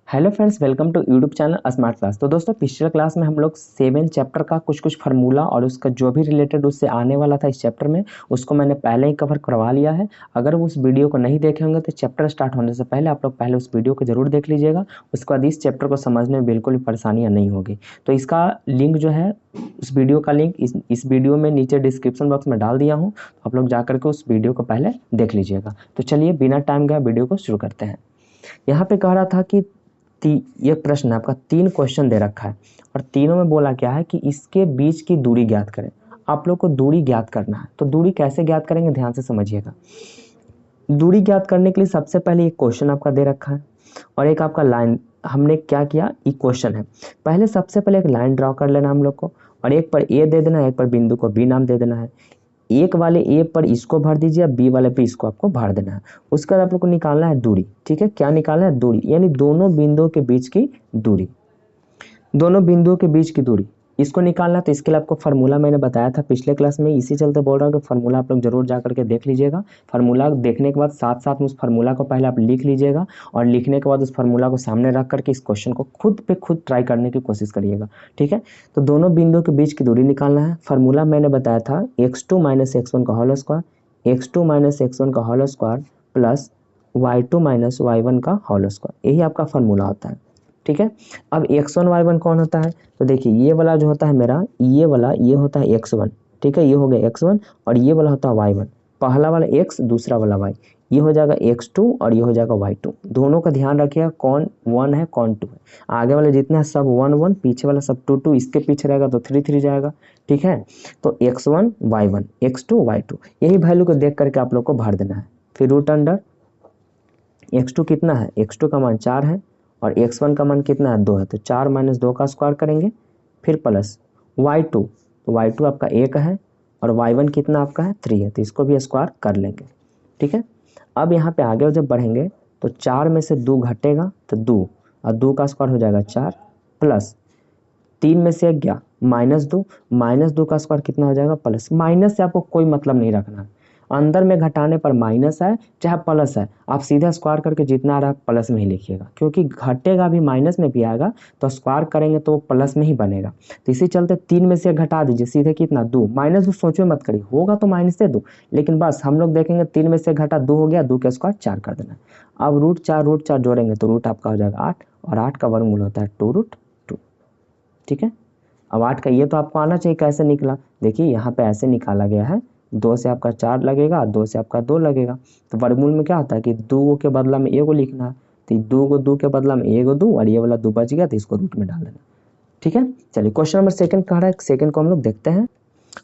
Hello friends, welcome to YouTube channel smart class. तो दोस्तों, पिछले क्लास में हम लोग 7 चैप्टर का कुछ फार्मूला और उसका जो भी रिलेटेड उससे आने वाला था इस चैप्टर में, उसको मैंने पहले ही कवर करवा लिया है। अगर उस वीडियो को नहीं देखे होंगे तो चैप्टर स्टार्ट होने से पहले आप लोग पहले उस वीडियो को जरूर देख लीजिएगा। उसके बाद इस चैप्टर को समझने में बिल्कुल भी परेशानियाँ नहीं होगी। तो इसका लिंक जो है, उस वीडियो का लिंक इस वीडियो में नीचे डिस्क्रिप्शन बॉक्स में डाल दिया हूँ। तो आप लोग जा करके उस वीडियो को पहले देख लीजिएगा। तो चलिए बिना टाइम गए वीडियो को शुरू करते हैं। यहाँ पे कह रहा था कि ये प्रश्न आपका 3 क्वेश्चन दे रखा है और तीनों में बोला क्या है कि इसके बीच की दूरी ज्ञात करें। आप लोग को दूरी ज्ञात करना है। तो दूरी कैसे ज्ञात करेंगे, ध्यान से समझिएगा। दूरी ज्ञात करने के लिए सबसे पहले एक क्वेश्चन आपका दे रखा है और एक आपका लाइन। हमने क्या किया, इक्वेशन है। पहले सबसे पहले एक लाइन ड्रॉ कर लेना हम लोग को, और एक पर ए दे देना है, एक पर बिंदु को बी नाम दे देना है। एक वाले ए पर इसको भर दीजिए, बी वाले पे इसको आपको भर देना है। उसके बाद आप लोग को निकालना है दूरी। ठीक है, क्या निकालना है, दूरी, यानी दोनों बिंदुओं के बीच की दूरी। दोनों बिंदुओं के बीच की दूरी इसको निकालना। तो इसके लिए आपको फार्मूला मैंने बताया था पिछले क्लास में, इसी चलते बोल रहा हूँ कि फार्मूला आप लोग जरूर जा करके देख लीजिएगा। फार्मूला देखने के बाद साथ साथ में उस फार्मूला को पहले आप लिख लीजिएगा, और लिखने के बाद उस फार्मूला को सामने रख करके इस क्वेश्चन को खुद पे खुद ट्राई करने की कोशिश करिएगा। ठीक है, तो दोनों बिंदुओं के बीच की दूरी निकालना है। फार्मूला मैंने बताया था x2 - x1 का होल स्क्वायर, x2 - x1 का whole square plus y2 - y1 का होल स्क्वायर। यही आपका फार्मूला होता है। ठीक है, अब x1 y1 कौन होता है, तो देखिए ये वाला जो होता है मेरा, ये वाला ये होता है x1। ठीक है, ये हो गया x1 और ये वाला होता है y1। पहला वाला x, दूसरा वाला y, ये हो जाएगा x2 और ये हो जाएगा y2। दोनों का ध्यान रखिएगा, कौन 1 है कौन 2 है। आगे वाले जितना है सब 1 1, पीछे वाला सब 2 2, इसके पीछे रहेगा तो 3 3 जाएगा। ठीक है, तो x1 y1 x2 y2, यही वैल्यू को देख करके आप लोग को भर देना है। फिर रूट अंडर x2 कितना है, x2 का मान 4 है और x1 का मान कितना है, 2 है। तो 4 - 2 का स्क्वायर करेंगे, फिर प्लस y2, तो y2 आपका 1 है और y1 कितना आपका है, 3 है। तो इसको भी स्क्वायर कर लेंगे। ठीक है, अब यहाँ पे आगे जब बढ़ेंगे तो 4 में से 2 घटेगा तो 2, और 2 का स्क्वायर हो जाएगा 4, प्लस 3 में से 1 गया -2, -2 का स्क्वायर कितना हो जाएगा, प्लस। माइनस से आपको कोई मतलब नहीं रखना है। अंदर में घटाने पर माइनस है चाहे प्लस है, आप सीधा स्क्वायर करके जितना आ रहा है प्लस में ही लिखिएगा, क्योंकि घटेगा भी माइनस में भी आएगा तो स्क्वायर करेंगे तो प्लस में ही बनेगा। तो इसी चलते 3 में से घटा दीजिए, सीधे कितना, 2। -2 सोचो मत करिए, होगा तो माइनस से 2, लेकिन बस हम लोग देखेंगे 3 में से घटा 2 हो गया, 2 का स्क्वायर 4 कर देना। अब रूट 4 जोड़ेंगे तो रूट आपका हो जाएगा 8, और 8 का वर्गमूल होता है 2√2। ठीक है, अब 8 का ये तो आपको आना चाहिए कैसे निकला। देखिए यहाँ पे ऐसे निकाला गया है, 2 से आपका 4 लगेगा, 2 से आपका 2 लगेगा। तो वर्गमूल में क्या होता है कि 2 के बदला में एगो लिखना है, तो 2 को 2 के बदला में एगो 2, और ये वाला 2 बच गया तो इसको रूट में डाल देना। ठीक है, चलिए क्वेश्चन नंबर सेकंड कह रहा है, सेकंड को हम लोग देखते हैं।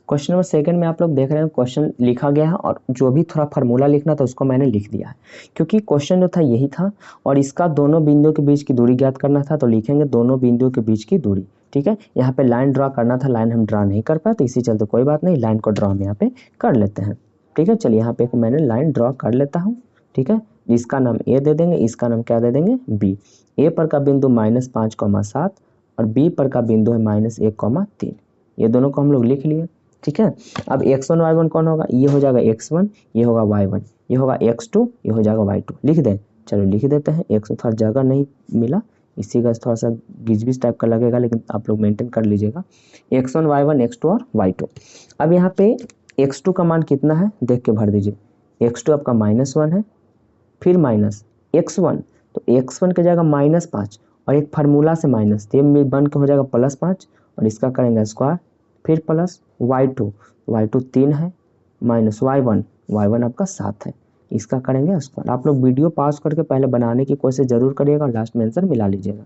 क्वेश्चन नंबर सेकंड में आप लोग देख रहे हैं क्वेश्चन लिखा गया है, और जो भी थोड़ा फार्मूला लिखना था उसको मैंने लिख दिया है, क्योंकि क्वेश्चन जो था यही था और इसका दोनों बिंदुओं के बीच की दूरी ज्ञात करना था। तो लिखेंगे दोनों बिंदुओं के बीच की दूरी। ठीक है, यहाँ पे लाइन ड्रा करना था, लाइन हम ड्रा नहीं कर पाए, तो इसी चलते कोई बात नहीं, लाइन को ड्रा हम यहाँ पे कर लेते हैं। ठीक है, चलिए यहाँ पे मैंने लाइन ड्रा कर लेता हूँ। ठीक है, इसका नाम ए दे देंगे, इसका नाम क्या दे देंगे, बी। ए पर का बिंदु -5,7 और बी पर का बिंदु है -1,3। ये दोनों को हम लोग लिख लिए। ठीक है, अब x1 y1 कौन होगा, ये हो जाएगा x1, ये होगा y1, ये होगा x2, ये हो जाएगा y2। लिख दें, चलो लिख देते हैं। एक थोड़ा जगह नहीं मिला, इसी का थोड़ा सा गिजबिज टाइप का लगेगा, लेकिन आप लोग मेंटेन कर लीजिएगा। x1 y1 x2 और y2। अब यहाँ पे x2 का मान कितना है देख के भर दीजिए। x2 आपका -1 है, फिर माइनस x1, तो x1 की जगह -5 और एक फार्मूला से माइनस, तो ये बन के हो जाएगा +5, और इसका करेंगे स्क्वायर, फिर प्लस y2, y2 3 है, माइनस y1 आपका 7 है, इसका करेंगे स्क्वायर। आप लोग वीडियो पॉज करके पहले बनाने की कोशिश जरूर करिएगा और लास्ट में आंसर मिला लीजिएगा।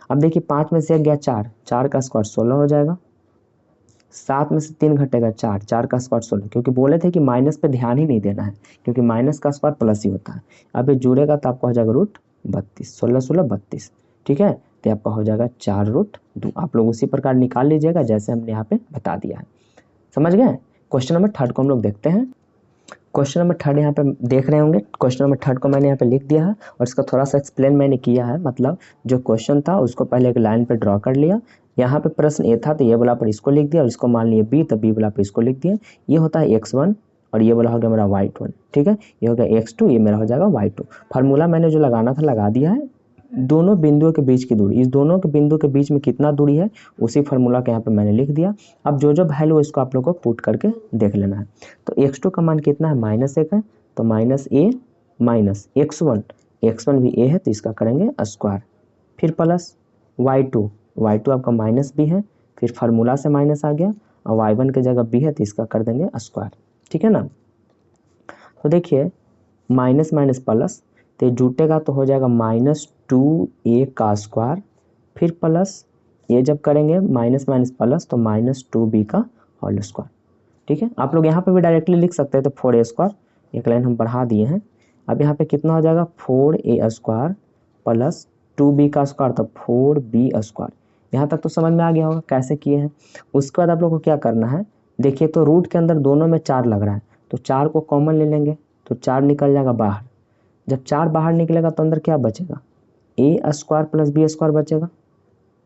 अब देखिए 5 में से 1 गया 4, 4 का स्क्वायर 16 हो जाएगा। 7 में से 3 घटेगा 4, 4 का स्क्वायर 16, क्योंकि बोले थे कि माइनस पे ध्यान ही नहीं देना है, क्योंकि माइनस का स्क्वायर प्लस ही होता है। अब ये जुड़ेगा तो आपका हो जाएगा √32, 16 16 32। ठीक है, तो आपका हो जाएगा 4√2। आप लोग उसी प्रकार निकाल लीजिएगा जैसे हमने यहाँ पे बता दिया है। समझ गए। क्वेश्चन नंबर थर्ड को हम लोग देखते हैं। क्वेश्चन नंबर थर्ड यहाँ पे देख रहे होंगे, क्वेश्चन नंबर थर्ड को मैंने यहाँ पे लिख दिया है और इसका थोड़ा सा एक्सप्लेन मैंने किया है। मतलब जो क्वेश्चन था उसको पहले एक लाइन पे ड्रॉ कर लिया। यहाँ पे प्रश्न ए था तो ये वाला पर इसको लिख दिया, और इसको मान लिया बी तो बी वाला पर इसको लिख दिया। ये होता है x1 और ये वाला हो गया मेरा y1। ठीक है, ये हो गया x2, ये मेरा हो जाएगा y2। फार्मूला मैंने जो लगाना था लगा दिया है। दोनों बिंदुओं के बीच की दूरी, इस दोनों के बिंदु के बीच में कितना दूरी है उसी फार्मूला के यहाँ पे मैंने लिख दिया। अब जो जो वैल्यू है इसको आप लोग को पुट करके देख लेना है। तो x2 का मान कितना है, -1 है, तो -a माइनस x1 भी a है तो इसका करेंगे स्क्वायर, फिर प्लस y2 आपका माइनस b है, फिर फार्मूला से माइनस आ गया और y1 की जगह b है तो इसका कर देंगे स्क्वायर, ठीक है ना। तो देखिए माइनस माइनस प्लस, तो ये जुटेगा तो हो जाएगा -2a का स्क्वायर, फिर प्लस ये जब करेंगे माइनस माइनस प्लस तो -2b का होल स्क्वायर, ठीक है। आप लोग यहाँ पे भी डायरेक्टली लिख सकते हैं, तो 4a स्क्वायर, एक लाइन हम बढ़ा दिए हैं। अब यहाँ पे कितना हो जाएगा 4a स्क्वायर प्लस 2b का स्क्वायर तो 4b स्क्वायर। यहाँ तक तो समझ में आ गया होगा कैसे किए हैं। उसके बाद आप लोग को क्या करना है, देखिए तो रूट के अंदर दोनों में 4 लग रहा है, तो 4 को कॉमन ले लेंगे तो 4 निकल जाएगा बाहर। जब 4 बाहर निकलेगा तो अंदर क्या बचेगा, a square plus b square बचेगा,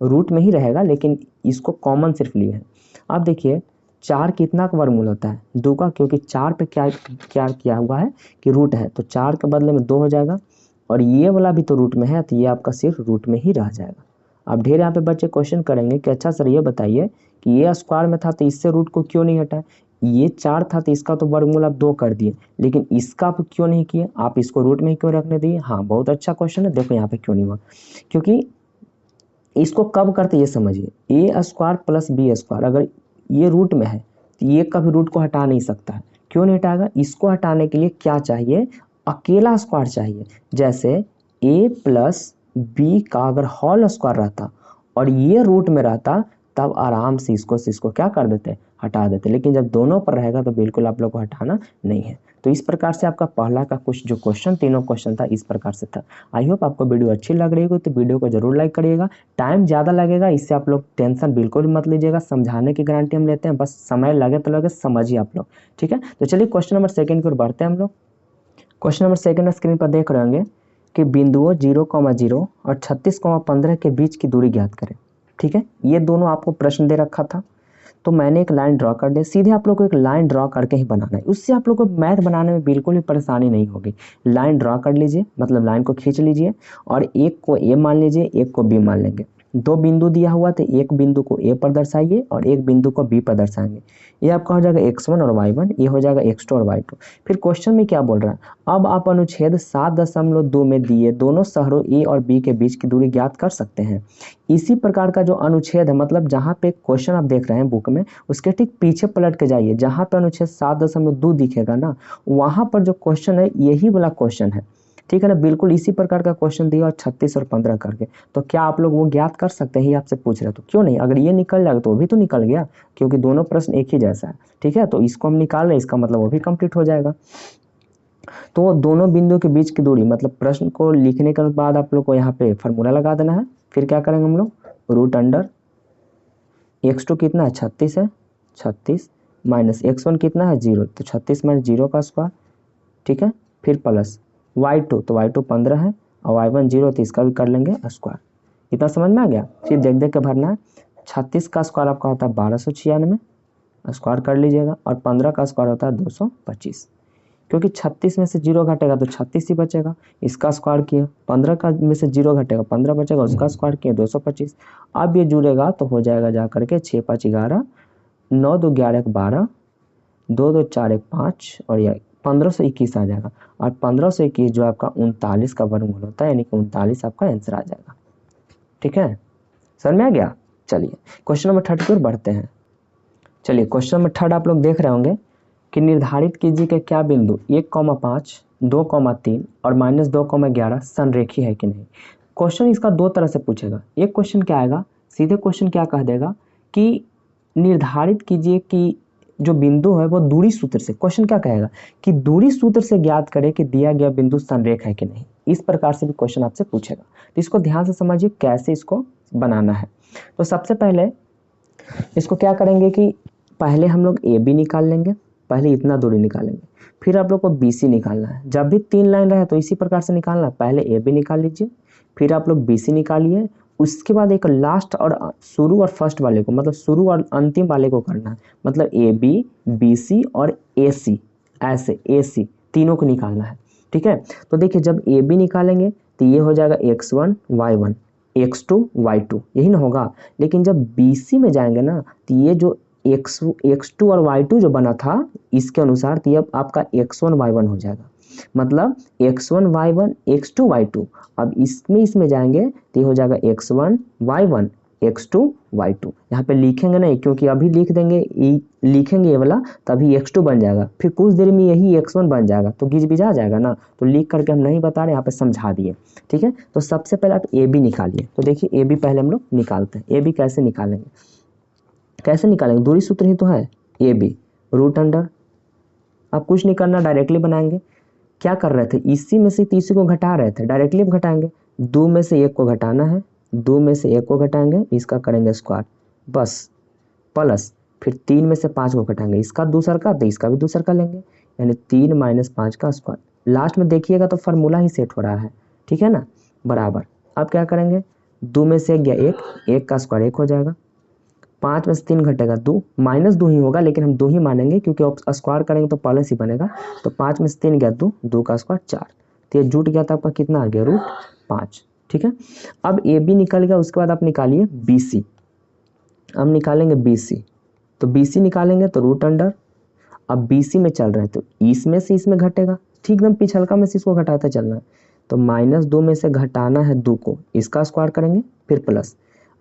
रूट में ही रहेगा लेकिन इसको कॉमन सिर्फ लिए हैं। अब देखिए 4 कितना का वर्गमूल होता है, 2 का, क्योंकि 4 पे क्या क्या किया हुआ है कि रूट है, तो 4 के बदले में 2 हो जाएगा, और ये वाला भी तो रूट में है तो ये आपका सिर्फ रूट में ही रह जाएगा। अब ढेर यहाँ पे बच्चे क्वेश्चन करेंगे कि अच्छा सर ये बताइए कि ये स्क्वायर में था तो इससे रूट को क्यों नहीं हटाए, ये 4 था तो इसका तो वर्गमूल आप 2 कर दिए, लेकिन इसका आप क्यों नहीं किए, आप इसको रूट में ही क्यों रखने दिए। हाँ बहुत अच्छा क्वेश्चन है, देखो यहाँ पे क्यों नहीं हुआ, क्योंकि इसको कब करते ये समझिए, ए स्क्वायर प्लस बी स्क्वायर अगर ये रूट में है तो ये कभी रूट को हटा नहीं सकता है, क्यों नहीं हटाएगा, इसको हटाने के लिए क्या चाहिए, अकेला स्क्वायर चाहिए। जैसे ए प्लस बी का अगर होल स्क्वायर रहता और ये रूट में रहता तब आराम से इसको क्या कर देते, हटा देते, लेकिन जब दोनों पर रहेगा तो बिल्कुल आप लोग को हटाना नहीं है। तो इस प्रकार से आपका पहला का कुछ जो क्वेश्चन, तीनों क्वेश्चन था इस प्रकार से था। आई होप आपको वीडियो अच्छी लग रही हो तो वीडियो को जरूर लाइक करिएगा। टाइम ज़्यादा लगेगा, इससे आप लोग टेंशन बिल्कुल भी मत लीजिएगा, समझाने की गारंटी हम लेते हैं, बस समय लगे तो लगे, समझिए आप लोग, ठीक है। तो चलिए क्वेश्चन नंबर 2 की ओर बढ़ते हैं हम लोग। क्वेश्चन नंबर 2 स्क्रीन पर देख रहे होंगे कि बिंदुओं 0,0 और 36,15 के बीच की दूरी ज्ञात करें, ठीक है। ये दोनों आपको प्रश्न दे रखा था, तो मैंने एक लाइन ड्रॉ कर दी, सीधे आप लोग को एक लाइन ड्रॉ करके ही बनाना है, उससे आप लोग को मैथ बनाने में बिल्कुल भी परेशानी नहीं होगी। लाइन ड्रॉ कर लीजिए, मतलब लाइन को खींच लीजिए और एक को ए मान लीजिए, एक को बी मान लेंगे। 2 बिंदु दिया हुआ तो एक बिंदु को ए पर दर्शाइए और एक बिंदु को बी पर दर्शाएंगे। ये आपका हो जाएगा x1 और y1, ये हो जाएगा x2 और y2। फिर क्वेश्चन में क्या बोल रहा है, अब आप अनुच्छेद 7.2 में दिए दोनों शहरों ए और बी के बीच की दूरी ज्ञात कर सकते हैं। इसी प्रकार का जो अनुच्छेद है, मतलब जहाँ पे क्वेश्चन आप देख रहे हैं बुक में, उसके ठीक पीछे पलट के जाइए, जहाँ पे अनुच्छेद 7.2 दिखेगा ना, वहाँ पर जो क्वेश्चन है यही वाला क्वेश्चन है, ठीक है ना। बिल्कुल इसी प्रकार का क्वेश्चन दिया और 36 और 15 करके, तो क्या आप लोग वो ज्ञात कर सकते हैं, ये आपसे पूछ रहे हैं, तो क्यों नहीं, अगर ये निकल जाएगा तो वो भी तो निकल गया, क्योंकि दोनों प्रश्न एक ही जैसा है, ठीक है। तो इसको हम निकाल रहे हैं, इसका मतलब वो भी कंप्लीट हो जाएगा। तो दोनों बिंदुओं के बीच की दूरी, मतलब प्रश्न को लिखने के बाद आप लोग को यहाँ पे फार्मूला लगा देना है। फिर क्या करेंगे हम लोग, रूट अंडर x2 कितना है 36 है, 36 माइनस x1 कितना है 0, तो 36 माइनस 0 का स्क्वायर, ठीक है। फिर प्लस y2, तो y2 15 है और y1 0, तो इसका भी कर लेंगे स्क्वायर। इतना समझ में आ गया। फिर देख देख के भरना है। 36 का स्क्वायर आपका होता है 1296, स्क्वायर कर लीजिएगा, और 15 का स्क्वायर होता है 225, क्योंकि 36 में से 0 घटेगा तो 36 ही बचेगा, इसका स्क्वायर किया। 15 का में से 0 घटेगा 15 बचेगा, उसका स्क्वायर किया 225। अब ये जुड़ेगा तो हो जाएगा जा करके 6 5 11, 9 2 11 12, 2 2 4 1 5, और यह 1521 आ जाएगा। और 1521 जो आपका 39 का वर्गमूल होता है, यानी कि 39 आपका आंसर आ जाएगा, ठीक है। समझ में आ गया। चलिए क्वेश्चन नंबर 3 की ओर बढ़ते हैं। चलिए क्वेश्चन नंबर 3 आप लोग देख रहे होंगे कि निर्धारित कीजिए कि क्या बिंदु 1,5, 2,3 और -2,11 संरेखी है कि नहीं। क्वेश्चन इसका दो तरह से पूछेगा। एक क्वेश्चन क्या आएगा, सीधे क्वेश्चन क्या कह देगा कि निर्धारित कीजिए कि जो बिंदु है वो दूरी सूत्र से, क्वेश्चन क्या कहेगा कि दूरी सूत्र से ज्ञात करे कि दिया गया बिंदु संरेख है कि नहीं। इस प्रकार से भी क्वेश्चन आपसे पूछेगा, तो इसको ध्यान से समझिए कैसे इसको बनाना है। तो सबसे पहले इसको क्या करेंगे कि पहले हम लोग ए बी निकाल लेंगे, पहले इतना दूरी निकालेंगे, फिर आप लोग को बी सी निकालना है। जब भी 3 लाइन रहे तो इसी प्रकार से निकालना है, पहले ए बी निकाल लीजिए, फिर आप लोग बी सी निकालिए, उसके बाद एक लास्ट और शुरू और फर्स्ट वाले को, मतलब शुरू और अंतिम वाले को करना है, मतलब ए बी, बी सी और ए सी, ऐसे ए सी तीनों को निकालना है, ठीक है। तो देखिए जब ए बी निकालेंगे तो ये हो जाएगा x1 y1 x2 y2, यही ना होगा। लेकिन जब BC में जाएंगे ना तो ये जो x2 और y2 जो बना था इसके अनुसार तो ये आपका x1 y1 हो जाएगा। मतलब x1 y1 x2 y2। अब इसमें जाएंगे तो ये हो जाएगा x1 y1 x2 y2। यहाँ पे लिखेंगे नहीं क्योंकि अभी लिखेंगे ये वाला तभी x2 बन जाएगा, फिर कुछ देर में यही x1 बन जाएगा तो गिजबिजा जाएगा ना। तो लिख करके हम नहीं बता रहे, यहाँ पे समझा दिए। ठीक है, तो सबसे पहले आप ए बी निकालिए। तो देखिए ए बी पहले हम लोग निकालते हैं। ए बी कैसे निकालेंगे, दूरी सूत्र ही तो है ए बी रूट अंडर। आप कुछ नहीं करना, डायरेक्टली बनाएंगे। क्या कर रहे थे, इसी में से तीसरे को घटा रहे थे, डायरेक्टली घटाएंगे। 2 में से 1 को घटाना है, 2 में से 1 को घटाएंगे, इसका करेंगे स्क्वायर बस, प्लस फिर 3 में से 5 को घटाएंगे, इसका दूसर का तो इसका भी दूसर का लेंगे, यानी 3 - 5 का स्क्वायर। लास्ट में देखिएगा तो फार्मूला ही सेट हो रहा है। ठीक है ना, बराबर। अब क्या करेंगे, 2 में से 1 गया 1, 1 का स्क्वायर 1 हो जाएगा। 5 में से 3 घटेगा 2, -2 ही होगा लेकिन हम 2 ही मानेंगे क्योंकि स्क्वायर करेंगे तो प्लस ही बनेगा। तो 5 में से 3 गया 2, 2 का स्क्वायर 4, तो ये जुट गया था आपका कितना आ गया √5। ठीक है, अब ए बी निकल गया, उसके बाद आप निकालिए बी सी। अब निकालेंगे बी सी, तो बी सी निकालेंगे तो रूट अंडर। अब बी सी में चल रहे हैं तो इसमें से इसमें घटेगा, ठीक एकदम पिछलका में से इसको घटाते चलना है। तो -2 में से घटाना है 2 को, इसका स्क्वायर करेंगे फिर प्लस।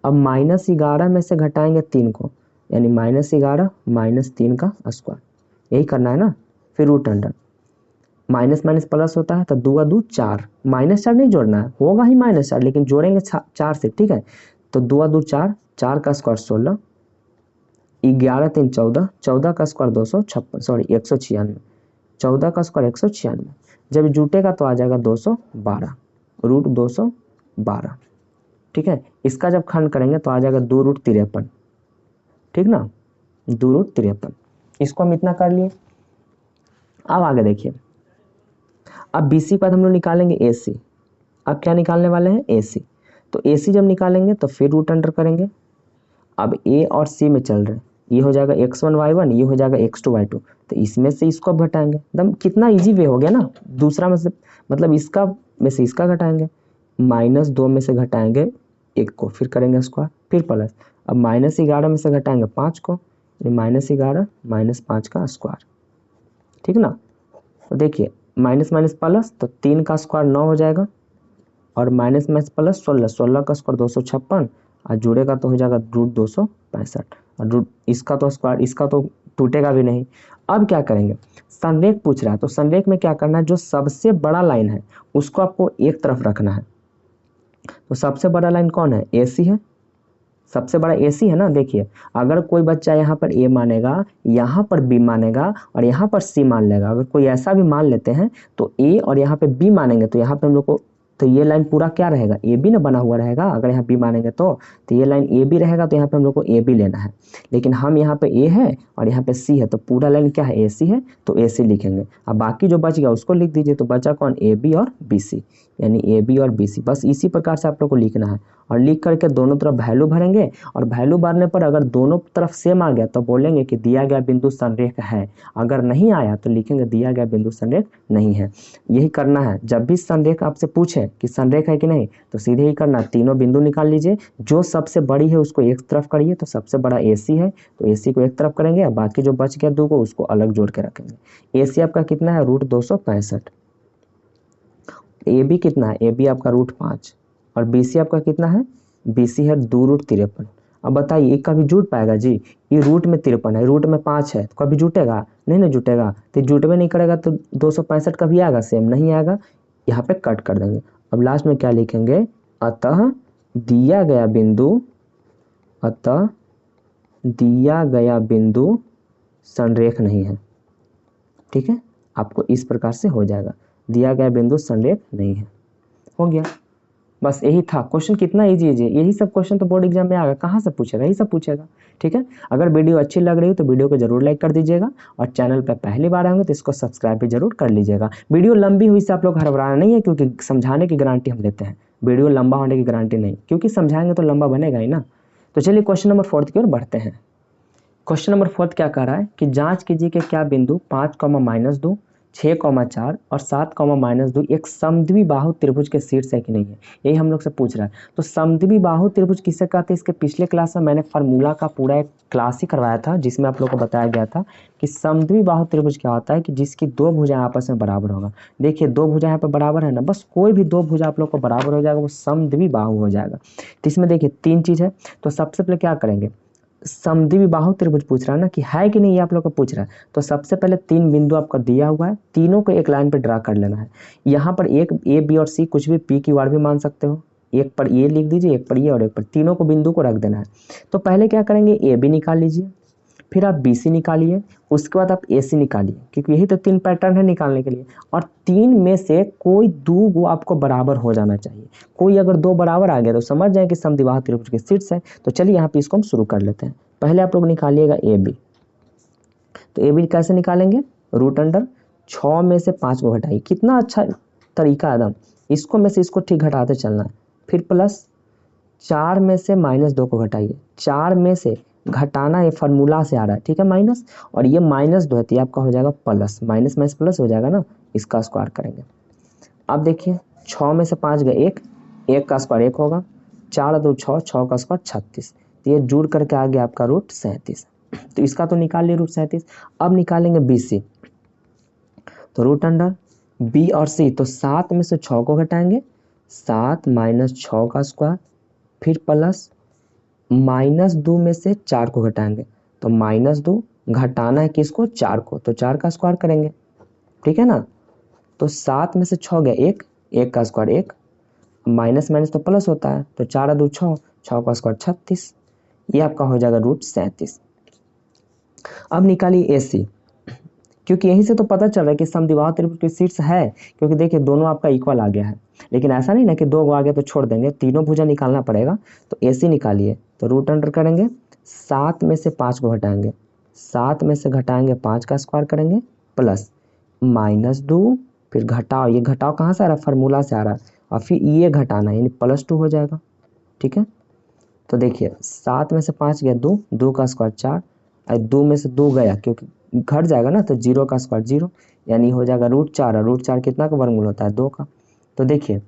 अब -11 में से घटाएंगे 3 को, यानी -11 - 3 का स्क्वायर, यही करना है ना। फिर root under, minus minus plus होता है तो 2 2 4, -4 नहीं जोड़ना है, होगा ही -4 लेकिन जोड़ेंगे 4 से। ठीक है, तो 2 2 4, 4 का स्क्वायर 16, 11 3 14, 14 का स्क्वायर 196, 14 का स्क्वायर 196। जब जुटेगा तो आ जाएगा 212, √212। ठीक है, इसका जब खंड करेंगे तो आ जाएगा 2√53। ठीक ना, 2√53। इसको हम इतना कर लिए। अब आगे देखिए, अब BC के बाद हम लोग निकालेंगे AC। अब क्या निकालने वाले हैं, AC। तो AC जब निकालेंगे तो फिर रूट अंडर करेंगे। अब A और C में चल रहे हैं, ये हो जाएगा x1 y1, ये हो जाएगा x2 y2, तो इसमें से इसको अब घटाएंगे। एकदम कितना इजी वे हो गया ना, दूसरा में से मतलब इसका में से इसका घटाएंगे, -2 में से घटाएंगे 1 को, फिर करेंगे स्क्वायर फिर प्लस। अब -11 में से घटाएंगे 5 को, -11 - 5 का स्क्वायर। ठीक ना, तो देखिए माइनस माइनस प्लस, तो 3 का स्क्वायर 9 हो जाएगा, और माइनस माइनस प्लस 16, 16 का स्क्वायर 256, और जुड़ेगा तो हो जाएगा √265। और इसका तो स्क्वायर, इसका तो टूटेगा भी नहीं। अब क्या करेंगे, संरेख पूछ रहा है, तो संरेख में क्या करना है, जो सबसे बड़ा लाइन है उसको आपको एक तरफ रखना है। तो सबसे बड़ा लाइन कौन है, AC है, सबसे बड़ा AC है ना। देखिए अगर कोई बच्चा यहाँ पर A मानेगा, यहाँ पर B मानेगा और यहाँ पर C मान लेगा, अगर कोई ऐसा भी मान लेते हैं तो A और यहाँ पे B मानेंगे तो यहाँ पे हम लोग को, तो ये लाइन पूरा क्या रहेगा, AB ना बना हुआ रहेगा। अगर यहाँ B मानेंगे तो ये लाइन AB रहेगा, तो यहाँ पे हम लोग को AB लेना है। लेकिन हम यहाँ पे A है और यहाँ पे C है, तो पूरा लाइन क्या है, AC है, तो AC लिखेंगे। अब बाकी जो बच गया उसको लिख दीजिए। तो बचा कौन, AB और BC, यानी AB और BC। बस इसी प्रकार से आप लोग को लिखना है, और लिख करके दोनों तरफ वैल्यू भरेंगे, और वैल्यू भरने पर अगर दोनों तरफ सेम आ गया तो बोलेंगे कि दिया गया बिंदु संरेख है। अगर नहीं आया तो लिखेंगे दिया गया बिंदु संरेख नहीं है। यही करना है, जब भी संरेख आपसे पूछे कि संरेख है कि नहीं तो सीधे ही करना, तीनों बिंदु निकाल लीजिए, जो सबसे बड़ी है उसको एक तरफ करिए। तो सबसे बड़ा AC है तो AC को एक तरफ करेंगे, और बाकी जो बच गया 2 को उसको अलग जोड़ के रखेंगे। AC आपका कितना है, √265। AB कितना है, AB आपका √5, और BC आपका कितना है, BC है 2√53। अब बताइए एक कभी जुट पाएगा जी, ये रूट में 53 है, रूट में 5 है, तो कभी जुटेगा नहीं ना जुटेगा। तो जुटवे नहीं करेगा तो 265 कभी आएगा, सेम नहीं आएगा, यहाँ पे कट कर देंगे। अब लास्ट में क्या लिखेंगे, अतः दिया गया बिंदु संरेख नहीं है। ठीक है, आपको इस प्रकार से हो जाएगा, दिया गया बिंदु संरेख नहीं है, हो गया। बस यही था क्वेश्चन, कितना इजी है, यही सब क्वेश्चन तो बोर्ड एग्जाम में आएगा, कहाँ से पूछेगा, यही सब पूछेगा। ठीक है, अगर वीडियो अच्छी लग रही है तो वीडियो को जरूर लाइक कर दीजिएगा, और चैनल पर पहली बार आएंगे तो इसको सब्सक्राइब भी जरूर कर लीजिएगा। वीडियो लंबी हुई से आप लोग घबराना नहीं है, क्योंकि समझाने की गारंटी हम लेते हैं, वीडियो लंबा होने की गारंटी नहीं, क्योंकि समझाएंगे तो लंबा बनेगा ही ना। तो चलिए क्वेश्चन नंबर 4 की ओर बढ़ते हैं। क्वेश्चन नंबर 4 क्या कह रहा है कि जांच कीजिए कि क्या बिंदु 5, -2, 6,4 और 7,-2 एक समद्विबाहु त्रिभुज के शीर्ष है कि नहीं है, यही हम लोग से पूछ रहा है। तो समद्विबाहु त्रिभुज किसे कहते हैं, इसके पिछले क्लास में मैंने फार्मूला का पूरा एक क्लास ही करवाया था, जिसमें आप लोग को बताया गया था कि समद्विबाहु त्रिभुज क्या होता है कि जिसकी दो भुजाएं आपस में बराबर होगा। देखिए दो भुजा यहाँ पर बराबर है ना, बस कोई भी दो भुजा आप लोग को बराबर हो जाएगा वो समद्विबाहु हो जाएगा। तो इसमें देखिए 3 चीज़ है। तो सबसे पहले क्या करेंगे, समद्विबाहु त्रिभुज पूछ रहा है ना कि है कि नहीं, ये आप लोग को पूछ रहा है। तो सबसे पहले 3 बिंदु आपको दिया हुआ है, तीनों को एक लाइन पे ड्रा कर लेना है। यहाँ पर एक ए बी और सी कुछ भी पी क्यू आर भी मान सकते हो, एक पर ए लिख दीजिए, एक पर ए और एक पर, तीनों को बिंदु को रख देना है। तो पहले क्या करेंगे, ए बी निकाल लीजिए, फिर आप बी सी निकालिए, उसके बाद आप ए सी निकालिए, क्योंकि यही तो 3 पैटर्न है निकालने के लिए। और 3 में से कोई 2 वो आपको बराबर हो जाना चाहिए। कोई अगर 2 बराबर आ गया तो समझ जाए कि समद्विबाहु त्रिभुज के शीर्ष है। तो चलिए यहाँ पे इसको हम शुरू कर लेते हैं। पहले आप लोग निकालिएगा ए बी। तो ए बी कैसे निकालेंगे, रूट अंडर 6 में से 5 को घटाइए, कितना अच्छा तरीका एकदम, इसको में से इसको ठीक घटाते चलना है। फिर प्लस 4 में से -2 को घटाइए, 4 में से घटाना ये फार्मूला से आ रहा है, ठीक है, माइनस, और ये -2 है तो ये आपका हो जाएगा प्लस, माइनस माइनस प्लस हो जाएगा ना, इसका स्क्वायर करेंगे। अब देखिए 6 में से 5 गए 1, 1 का स्क्वायर 1 होगा, 4 2 6, 6 का स्क्वायर 36, तो ये जुड़ करके आ गया आपका रूट 37। तो इसका तो निकाल लिए रूट 37। अब निकालेंगे बी सी। तो रूट अंडर बी और सी, तो 7 में से 6 को घटाएंगे, 7 - 6 का स्क्वायर, फिर प्लस -2 में से 4 को घटाएंगे, तो -2 घटाना है किसको, 4 को, तो 4 का स्क्वायर करेंगे, ठीक है ना। तो 7 में से 6 गया 1, 1 का स्क्वायर 1, माइनस माइनस तो प्लस होता है, तो 4 2 6, 6 का स्क्वायर 36, ये आपका हो जाएगा रूट 37। अब निकालिए ए सी, क्योंकि यहीं से तो पता चल रहा है कि समद्विबाहु त्रिभुज के शीर्ष है, क्योंकि देखिए दोनों आपका इक्वल आ गया है। लेकिन ऐसा नहीं ना कि 2 आ गया तो छोड़ देंगे, तीनों भुजा निकालना पड़ेगा। तो ए सी निकालिए, तो रूट अंडर करेंगे, 7 में से 5 को घटाएंगे, 7 में से घटाएंगे 5 का स्क्वायर करेंगे, प्लस -2, फिर घटाओ, ये घटाओ कहाँ से आ रहा है, फार्मूला से आ रहा है, और फिर ये घटाना यानी +2 हो जाएगा, ठीक है। तो देखिए 7 में से 5 गया 2, 2 का स्क्वायर 4, और 2 में से 2 गया क्योंकि घट जाएगा ना, तो 0 का स्क्वायर 0, यानी हो जाएगा रूट 4, और रूट 4 कितना का वर्गमूल होता है, 2 का। तो देखिए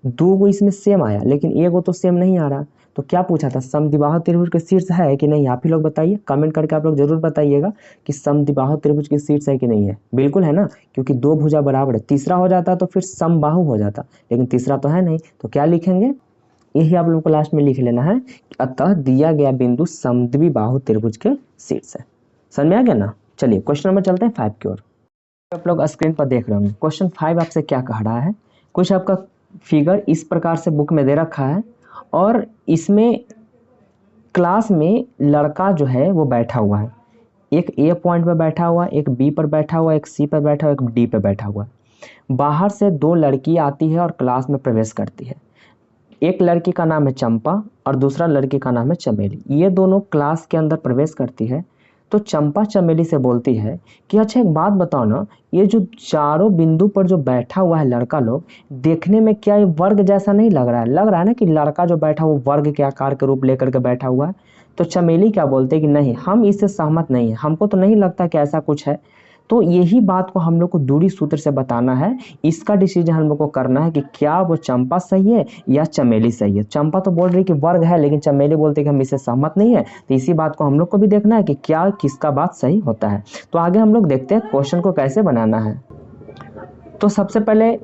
2 को इसमें सेम आया, लेकिन 1 को तो सेम नहीं आ रहा। तो क्या पूछा था, समद्विबाहु त्रिभुज के शीर्ष है कि नहीं, आप ही लोग बताइए, कमेंट करके आप लोग जरूर बताइएगा कि समद्विबाहु त्रिभुज के शीर्ष है कि नहीं है। बिल्कुल है ना, क्योंकि 2 भुजा बराबर है, तीसरा हो जाता तो फिर समबाहु हो जाता, लेकिन तीसरा तो है नहीं। तो क्या लिखेंगे, यही आप लोग को लास्ट में लिख लेना है, अतः दिया गया बिंदु समद्विबाहु त्रिभुज के शीर्ष है। समझ में आ गया ना। चलिए क्वेश्चन नंबर चलते हैं 5 की ओर। आप लोग स्क्रीन पर देख रहे होंगे क्वेश्चन 5 आपसे क्या कह रहा है। कुछ आपका फिगर इस प्रकार से बुक में दे रखा है, और इसमें क्लास में लड़का जो है वो बैठा हुआ है, एक ए पॉइंट पर बैठा हुआ, एक बी पर बैठा हुआ, एक सी पर बैठा हुआ, एक डी पर बैठा हुआ। बाहर से 2 लड़की आती है और क्लास में प्रवेश करती है। एक लड़की का नाम है चंपा और दूसरा लड़की का नाम है चमेली। ये दोनों क्लास के अंदर प्रवेश करती है। तो चंपा चमेली से बोलती है कि अच्छा एक बात बताओ ना, ये जो चारों बिंदु पर जो बैठा हुआ है लड़का लोग, देखने में क्या ये वर्ग जैसा नहीं लग रहा है, लग रहा है ना कि लड़का जो बैठा वो वर्ग के आकार के रूप लेकर के बैठा हुआ है। तो चमेली क्या बोलते हैं कि नहीं, हम इससे सहमत नहीं है, हमको तो नहीं लगता कि ऐसा कुछ है। तो यही बात को हम लोग को दूरी सूत्र से बताना है। इसका डिसीजन हम लोग को करना है कि क्या वो चंपा सही है या चमेली सही है। चंपा तो बोल रही कि वर्ग है, लेकिन चमेली बोलते हैं कि हम इससे सहमत नहीं है। तो इसी बात को हम लोग को भी देखना है कि क्या किसका बात सही होता है। तो आगे हम लोग देखते हैं क्वेश्चन को कैसे बनाना है। तो सबसे पहले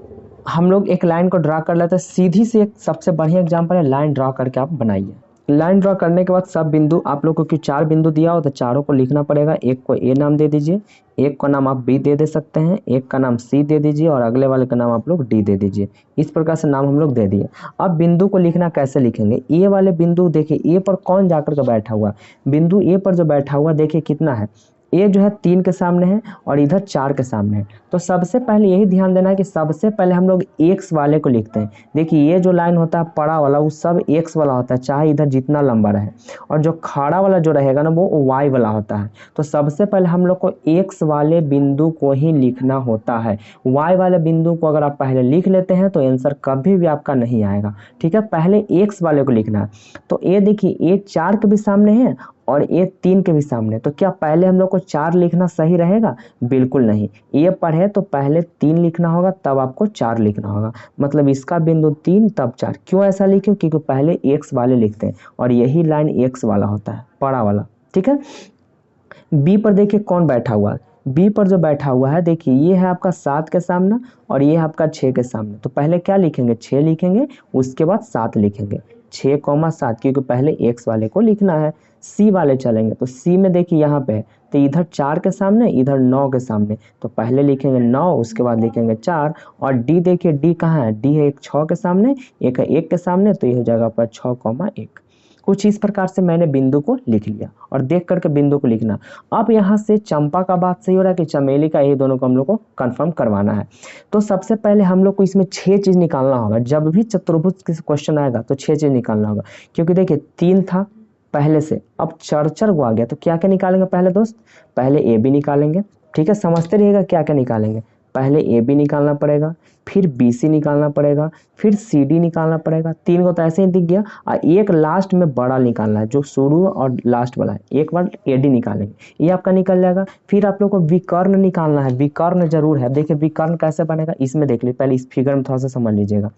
हम लोग एक लाइन को ड्रा कर लेते हैं, सीधी सी एक सबसे बढ़िया एग्जाम्पल है, लाइन ड्रा करके आप बनाइए। लाइन ड्रा करने के बाद सब बिंदु आप लोग को क्यों 4 बिंदु दिया हो तो चारों को लिखना पड़ेगा। एक को ए नाम दे दीजिए, एक का नाम आप बी दे सकते हैं, एक का नाम सी दे दीजिए, और अगले वाले का नाम आप लोग डी दे दीजिए। इस प्रकार से नाम हम लोग दे दिए। अब बिंदु को लिखना कैसे लिखेंगे, ए वाले बिंदु देखिए ए पर कौन जाकर के बैठा हुआ, बिंदु ए पर जो बैठा हुआ देखिए कितना है, ए जो है 3 के सामने है और इधर 4 के सामने है। तो सबसे पहले यही ध्यान देना है कि सबसे पहले हम लोग एक्स वाले को लिखते हैं। देखिए ये जो लाइन होता है पड़ा वाला वो सब एक्स वाला होता है, चाहे इधर जितना लंबा रहे, और जो खड़ा वाला जो रहेगा ना वो वाई वाला होता है। तो सबसे पहले हम लोग को एक्स वाले बिंदु को ही लिखना होता है। वाई वाले बिंदु को अगर आप पहले लिख लेते हैं तो आंसर कभी भी आपका नहीं आएगा, ठीक है। पहले एक्स वाले को लिखना है। तो ये देखिए ये 4 के भी सामने है और ये 3 के भी सामने, तो क्या पहले हम लोग को 4 लिखना सही रहेगा? बिल्कुल नहीं। ये पढ़े है तो पहले 3 लिखना होगा, तब आपको 4 लिखना होगा। मतलब इसका बिंदु 3 तब 4। क्यों ऐसा लिखे? क्योंकि पहले x वाले लिखते हैं और यही लाइन x वाला होता है, बड़ा वाला। ठीक है। बी पर देखिए कौन बैठा हुआ है। बी पर जो बैठा हुआ है देखिए, ये है आपका 7 के सामने और ये है आपका 6 के सामने। तो पहले क्या लिखेंगे? 6 लिखेंगे, उसके बाद 7 लिखेंगे। 6,7, क्योंकि पहले x वाले को लिखना है। सी वाले चलेंगे तो सी में देखिए यहाँ पे है, तो इधर 4 के सामने, इधर 9 के सामने, तो पहले लिखेंगे 9, उसके बाद लिखेंगे 4। और डी देखिए, डी कहाँ है? डी है एक 6 के सामने, एक है 1 के सामने, तो ये हो जाएगा आपका 6,1। कुछ इस प्रकार से मैंने बिंदु को लिख लिया और देख करके बिंदु को लिखना। अब यहाँ से चंपा का बात सही हो रहा है कि चमेली का, ये दोनों को हम लोग को कंफर्म करवाना है। तो सबसे पहले हम लोग को इसमें 6 चीज़ निकालना होगा। जब भी चतुर्भुज का क्वेश्चन आएगा तो 6 चीज़ निकालना होगा, क्योंकि देखिए 3 था पहले से, अब 4 को आ गया। तो क्या क्या निकालेंगे पहले दोस्त? पहले ए बी निकालेंगे। ठीक है, समझते रहिएगा क्या क्या निकालेंगे। पहले ए बी निकालना पड़ेगा, फिर बी सी निकालना पड़ेगा, फिर सी डी निकालना पड़ेगा। 3 को तो ऐसे ही दिख गया, और एक लास्ट में बड़ा निकालना है, जो शुरू और लास्ट वाला है। एक बार ए डी निकालेंगे, ये आपका निकल जाएगा। फिर आप लोग को विकर्ण निकालना है। विकर्ण जरूर है। देखिए विकर्ण कैसे बनेगा, इसमें देख लीजिए। पहले इस फिगर में थोड़ा सा समझ लीजिएगा।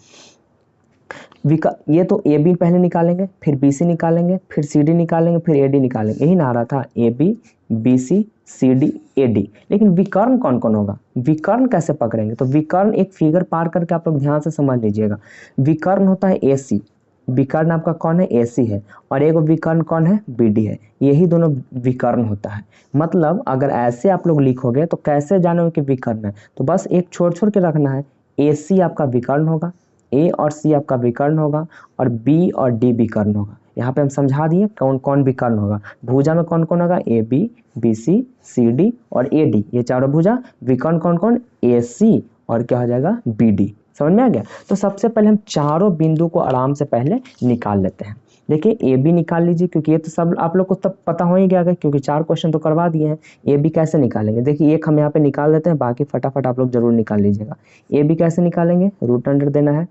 ये तो ए बी पहले निकालेंगे, फिर बी सी निकालेंगे, फिर सी डी निकालेंगे, फिर ए डी निकालेंगे। यही ना आ रहा था, A B B C C D A D. लेकिन विकर्ण कौन कौन होगा? विकर्ण कैसे पकड़ेंगे? तो विकर्ण एक फिगर पार करके आप लोग ध्यान से समझ लीजिएगा। विकर्ण होता है ए सी। विकर्ण आपका कौन है? ए सी है। और एक विकर्ण कौन है? बी डी है। यही दोनों विकर्ण होता है। मतलब अगर ऐसे आप लोग लिखोगे तो कैसे जानोगे कि विकर्ण है? तो बस एक छोड़ छोड़ के रखना है। ए सी आपका विकर्ण होगा, ए और सी आपका विकर्ण होगा, और बी और डी विकर्ण होगा। यहाँ पे हम समझा दिए कौन कौन विकर्ण होगा। भुजा में कौन कौन होगा? A B B C C D और ए डी, ये चारों भुजा। विकर्ण कौन कौन? ए सी और क्या हो जाएगा? B D. समझ में आ गया? तो सबसे पहले हम चारों बिंदु को आराम से पहले निकाल लेते हैं। देखिए ए बी निकाल लीजिए, क्योंकि ये तो सब आप लोग को तब पता हो ही गया, क्योंकि 4 क्वेश्चन तो करवा दिए हैं। ए बी कैसे निकालेंगे? देखिए एक हम यहाँ पे निकाल देते हैं, बाकी फटाफट आप लोग जरूर निकाल लीजिएगा। ए बी कैसे निकालेंगे? रूट अंडर देना है,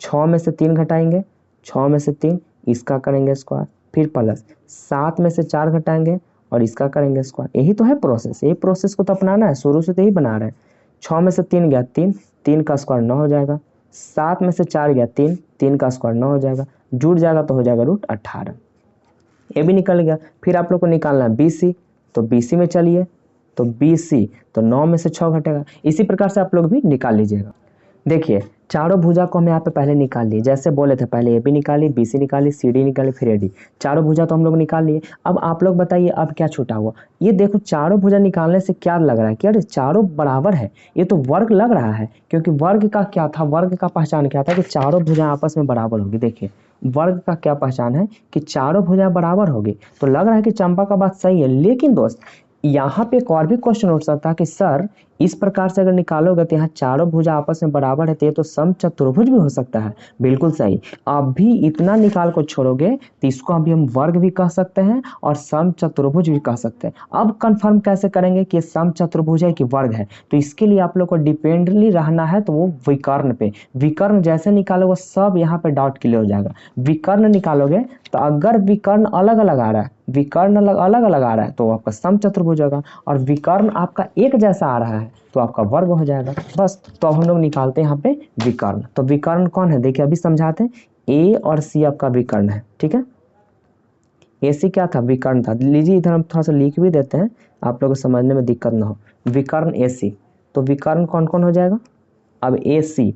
6 में से 3 घटाएंगे, 6 में से 3, इसका करेंगे स्क्वायर, फिर प्लस 7 में से 4 घटाएंगे और इसका करेंगे स्क्वायर। यही तो है प्रोसेस। यही प्रोसेस को तो अपनाना है, शुरू से तो यही बना रहे हैं। 6 में से 3 गया 3, 3 का स्क्वायर 9 हो जाएगा। 7 में से 4 गया 3, 3 का स्क्वायर 9 हो जाएगा। जुड़ जाएगा तो हो जाएगा रूट 18। ये भी निकल गया। फिर आप लोग को निकालना है बी सी, तो बी सी में चलिए, तो बी सी तो 9 में से 6 घटेगा। इसी प्रकार से आप लोग भी निकाल लीजिएगा। देखिए चारों भुजा को हम यहाँ पे पहले निकाल लिए, जैसे बोले थे, पहले ए बी निकाली, बी सी निकाली, सी डी निकाली, फिर ए डी। चारों भुजा तो हम लोग निकाल लिए। अब आप लोग बताइए अब क्या छूटा हुआ? ये देखो चारों भुजा निकालने से क्या लग रहा है कि अरे चारों बराबर है, ये तो वर्ग लग रहा है। क्योंकि वर्ग का क्या था? वर्ग का पहचान क्या था? कि चारों भुजा आपस में बराबर होगी। देखिए वर्ग का क्या पहचान है? कि चारों भुजा बराबर होगी। तो लग रहा है कि चंपा का बात सही है। लेकिन दोस्त यहाँ पे एक और भी क्वेश्चन उठ सकता है कि सर इस प्रकार से अगर निकालोगे तो यहाँ चारों भुजा आपस में बराबर है, तो ये तो समचतुर्भुज भी हो सकता है। बिल्कुल सही। अब भी इतना निकाल को छोड़ोगे तो इसको अभी हम वर्ग भी कह सकते हैं और समचतुर्भुज भी कह सकते हैं। अब कंफर्म कैसे करेंगे कि समचतुर्भुज है कि वर्ग है? तो इसके लिए आप लोग को डिपेंडली रहना है, तो वो विकर्ण पे। विकर्ण जैसे निकालोगे सब यहाँ पे डॉट क्लियर हो जाएगा। विकर्ण निकालोगे तो अगर विकर्ण अलग अलग आ रहा है, विकर्ण अलग अलग आ रहा है, तो आपका समचतुर्भुज होगा। और विकर्ण आपका एक जैसा आ रहा है तो आपका वर्ग हो जाएगा। बस तो अब हम लोग निकालते हैं यहाँ पे विकर्ण। तो विकर्ण कौन है? देखिए अभी समझाते हैं। ए और सी आपका विकर्ण है। ठीक है, ए सी क्या था? विकर्ण था। लीजिए इधर हम थोड़ा सा लिख भी देते हैं, आप लोगों को समझने में दिक्कत ना हो। विकर्ण ए सी, तो विकर्ण कौन कौन हो जाएगा? अब ए सी,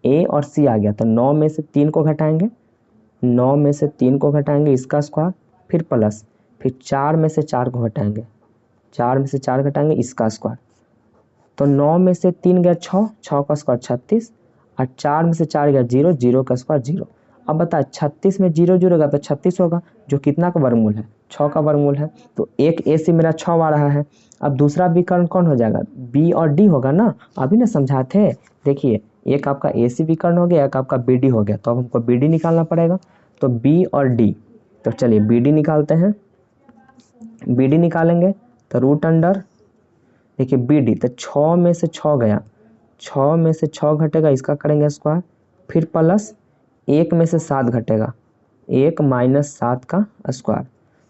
ए और सी आ गया, तो 9 में से 3 को घटाएंगे, 9 में से 3 को घटाएंगे, इसका स्क्वायर, फिर प्लस, फिर 4 में से 4 को घटाएंगे, 4 में से 4 घटाएंगे, इसका स्क्वायर। तो 9 में से 3 गया 6, 6 का स्क्वायर 36, और 4 में से 4 गया 0, 0 का स्क्वायर 0। अब बता 36 में 0 जुड़ेगा तो 36 होगा, जो कितना का वर्गमूल है? 6 का वर्गमूल है। तो एक ए सी मेरा 6 आ रहा है। अब दूसरा विकर्ण कौन हो जाएगा? बी और डी होगा ना, अभी ना समझाते हैं। देखिए एक आपका ए सी विकर्ण हो गया, एक आपका बी डी हो गया, तो अब हमको बी डी निकालना पड़ेगा। तो बी और डी, तो चलिए बी डी निकालते हैं। बी डी निकालेंगे तो रूट अंडर, देखिए बी डी, तो 6 में से 6 गया, 6 में से 6 घटेगा, इसका करेंगे स्क्वायर, फिर प्लस 1 में से 7 घटेगा, 1 माइनस 7 का स्क्वायर।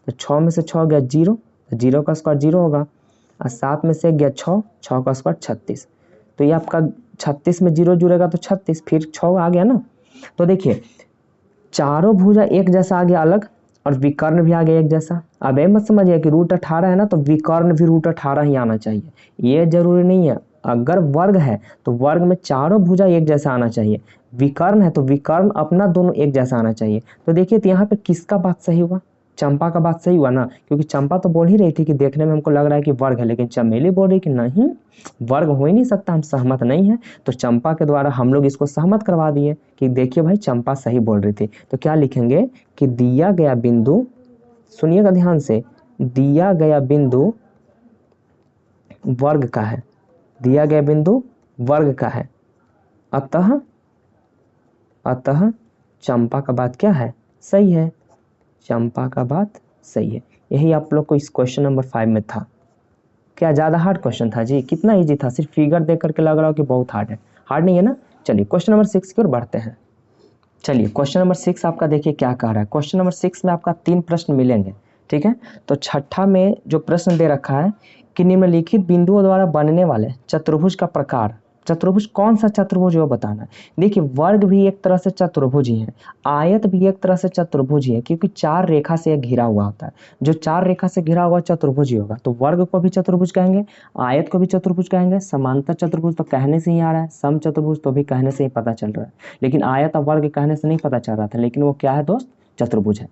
तो 6 में से 6 गया 0, तो 0 का स्क्वायर 0 होगा, और 7 में से गया 6, 6 का स्क्वायर 36। तो ये आपका 36 में 0 जुड़ेगा तो 36, फिर 6 आ गया ना। तो देखिए चारों भुजा एक जैसा आ गया अलग, और विकर्ण भी आ गया एक जैसा। अब ये मत समझिए कि √18 है ना तो विकर्ण भी √18 ही आना चाहिए, ये जरूरी नहीं है। अगर वर्ग है तो वर्ग में चारों भुजा एक जैसा आना चाहिए, विकर्ण है तो विकर्ण अपना दोनों एक जैसा आना चाहिए। तो देखिए तो यहाँ पे किसका बात सही हुआ, चंपा का बात सही हुआ ना, क्योंकि चंपा तो बोल ही रही थी कि देखने में हमको लग रहा है कि वर्ग है, लेकिन चमेली बोल रही कि नहीं वर्ग हो ही नहीं सकता, हम सहमत नहीं है। तो चंपा के द्वारा हम लोग इसको सहमत करवा दिए कि देखिए भाई चंपा सही बोल रही थी। तो क्या लिखेंगे कि दिया गया बिंदु, सुनिएगा ध्यान से, दिया गया बिंदु वर्ग का है, दिया गया बिंदु वर्ग का है, अतः अतः चंपा का बात क्या है, सही है, चंपा का बात सही है। यही आप लोग को इस क्वेश्चन नंबर 5 में था। क्या ज़्यादा हार्ड क्वेश्चन था जी, कितना इजी था, सिर्फ फिगर देख करके लग रहा हो कि बहुत हार्ड है, हार्ड नहीं है ना। चलिए क्वेश्चन नंबर 6 की ओर बढ़ते हैं। चलिए क्वेश्चन नंबर 6 आपका देखिए क्या कह रहा है। क्वेश्चन नंबर 6 में आपका 3 प्रश्न मिलेंगे, ठीक है। तो छठा में जो प्रश्न दे रखा है कि निम्नलिखित बिंदुओं द्वारा बनने वाले चतुर्भुज का प्रकार, चतुर्भुज कौन सा चतुर्भुज है वो बताना है। देखिए वर्ग भी एक तरह से चतुर्भुज ही है, आयत भी एक तरह से चतुर्भुज ही है, क्योंकि 4 रेखा से घिरा हुआ होता है। जो 4 रेखा से घिरा हुआ चतुर्भुज ही होगा। तो वर्ग को भी चतुर्भुज कहेंगे, आयत को भी चतुर्भुज कहेंगे, समांतर चतुर्भुज तो कहने से ही आ रहा है, सम चतुर्भुज तो भी कहने से ही पता चल रहा है, लेकिन आयत और वर्ग कहने से नहीं पता चल रहा था, लेकिन वो क्या है दोस्त, चतुर्भुज है।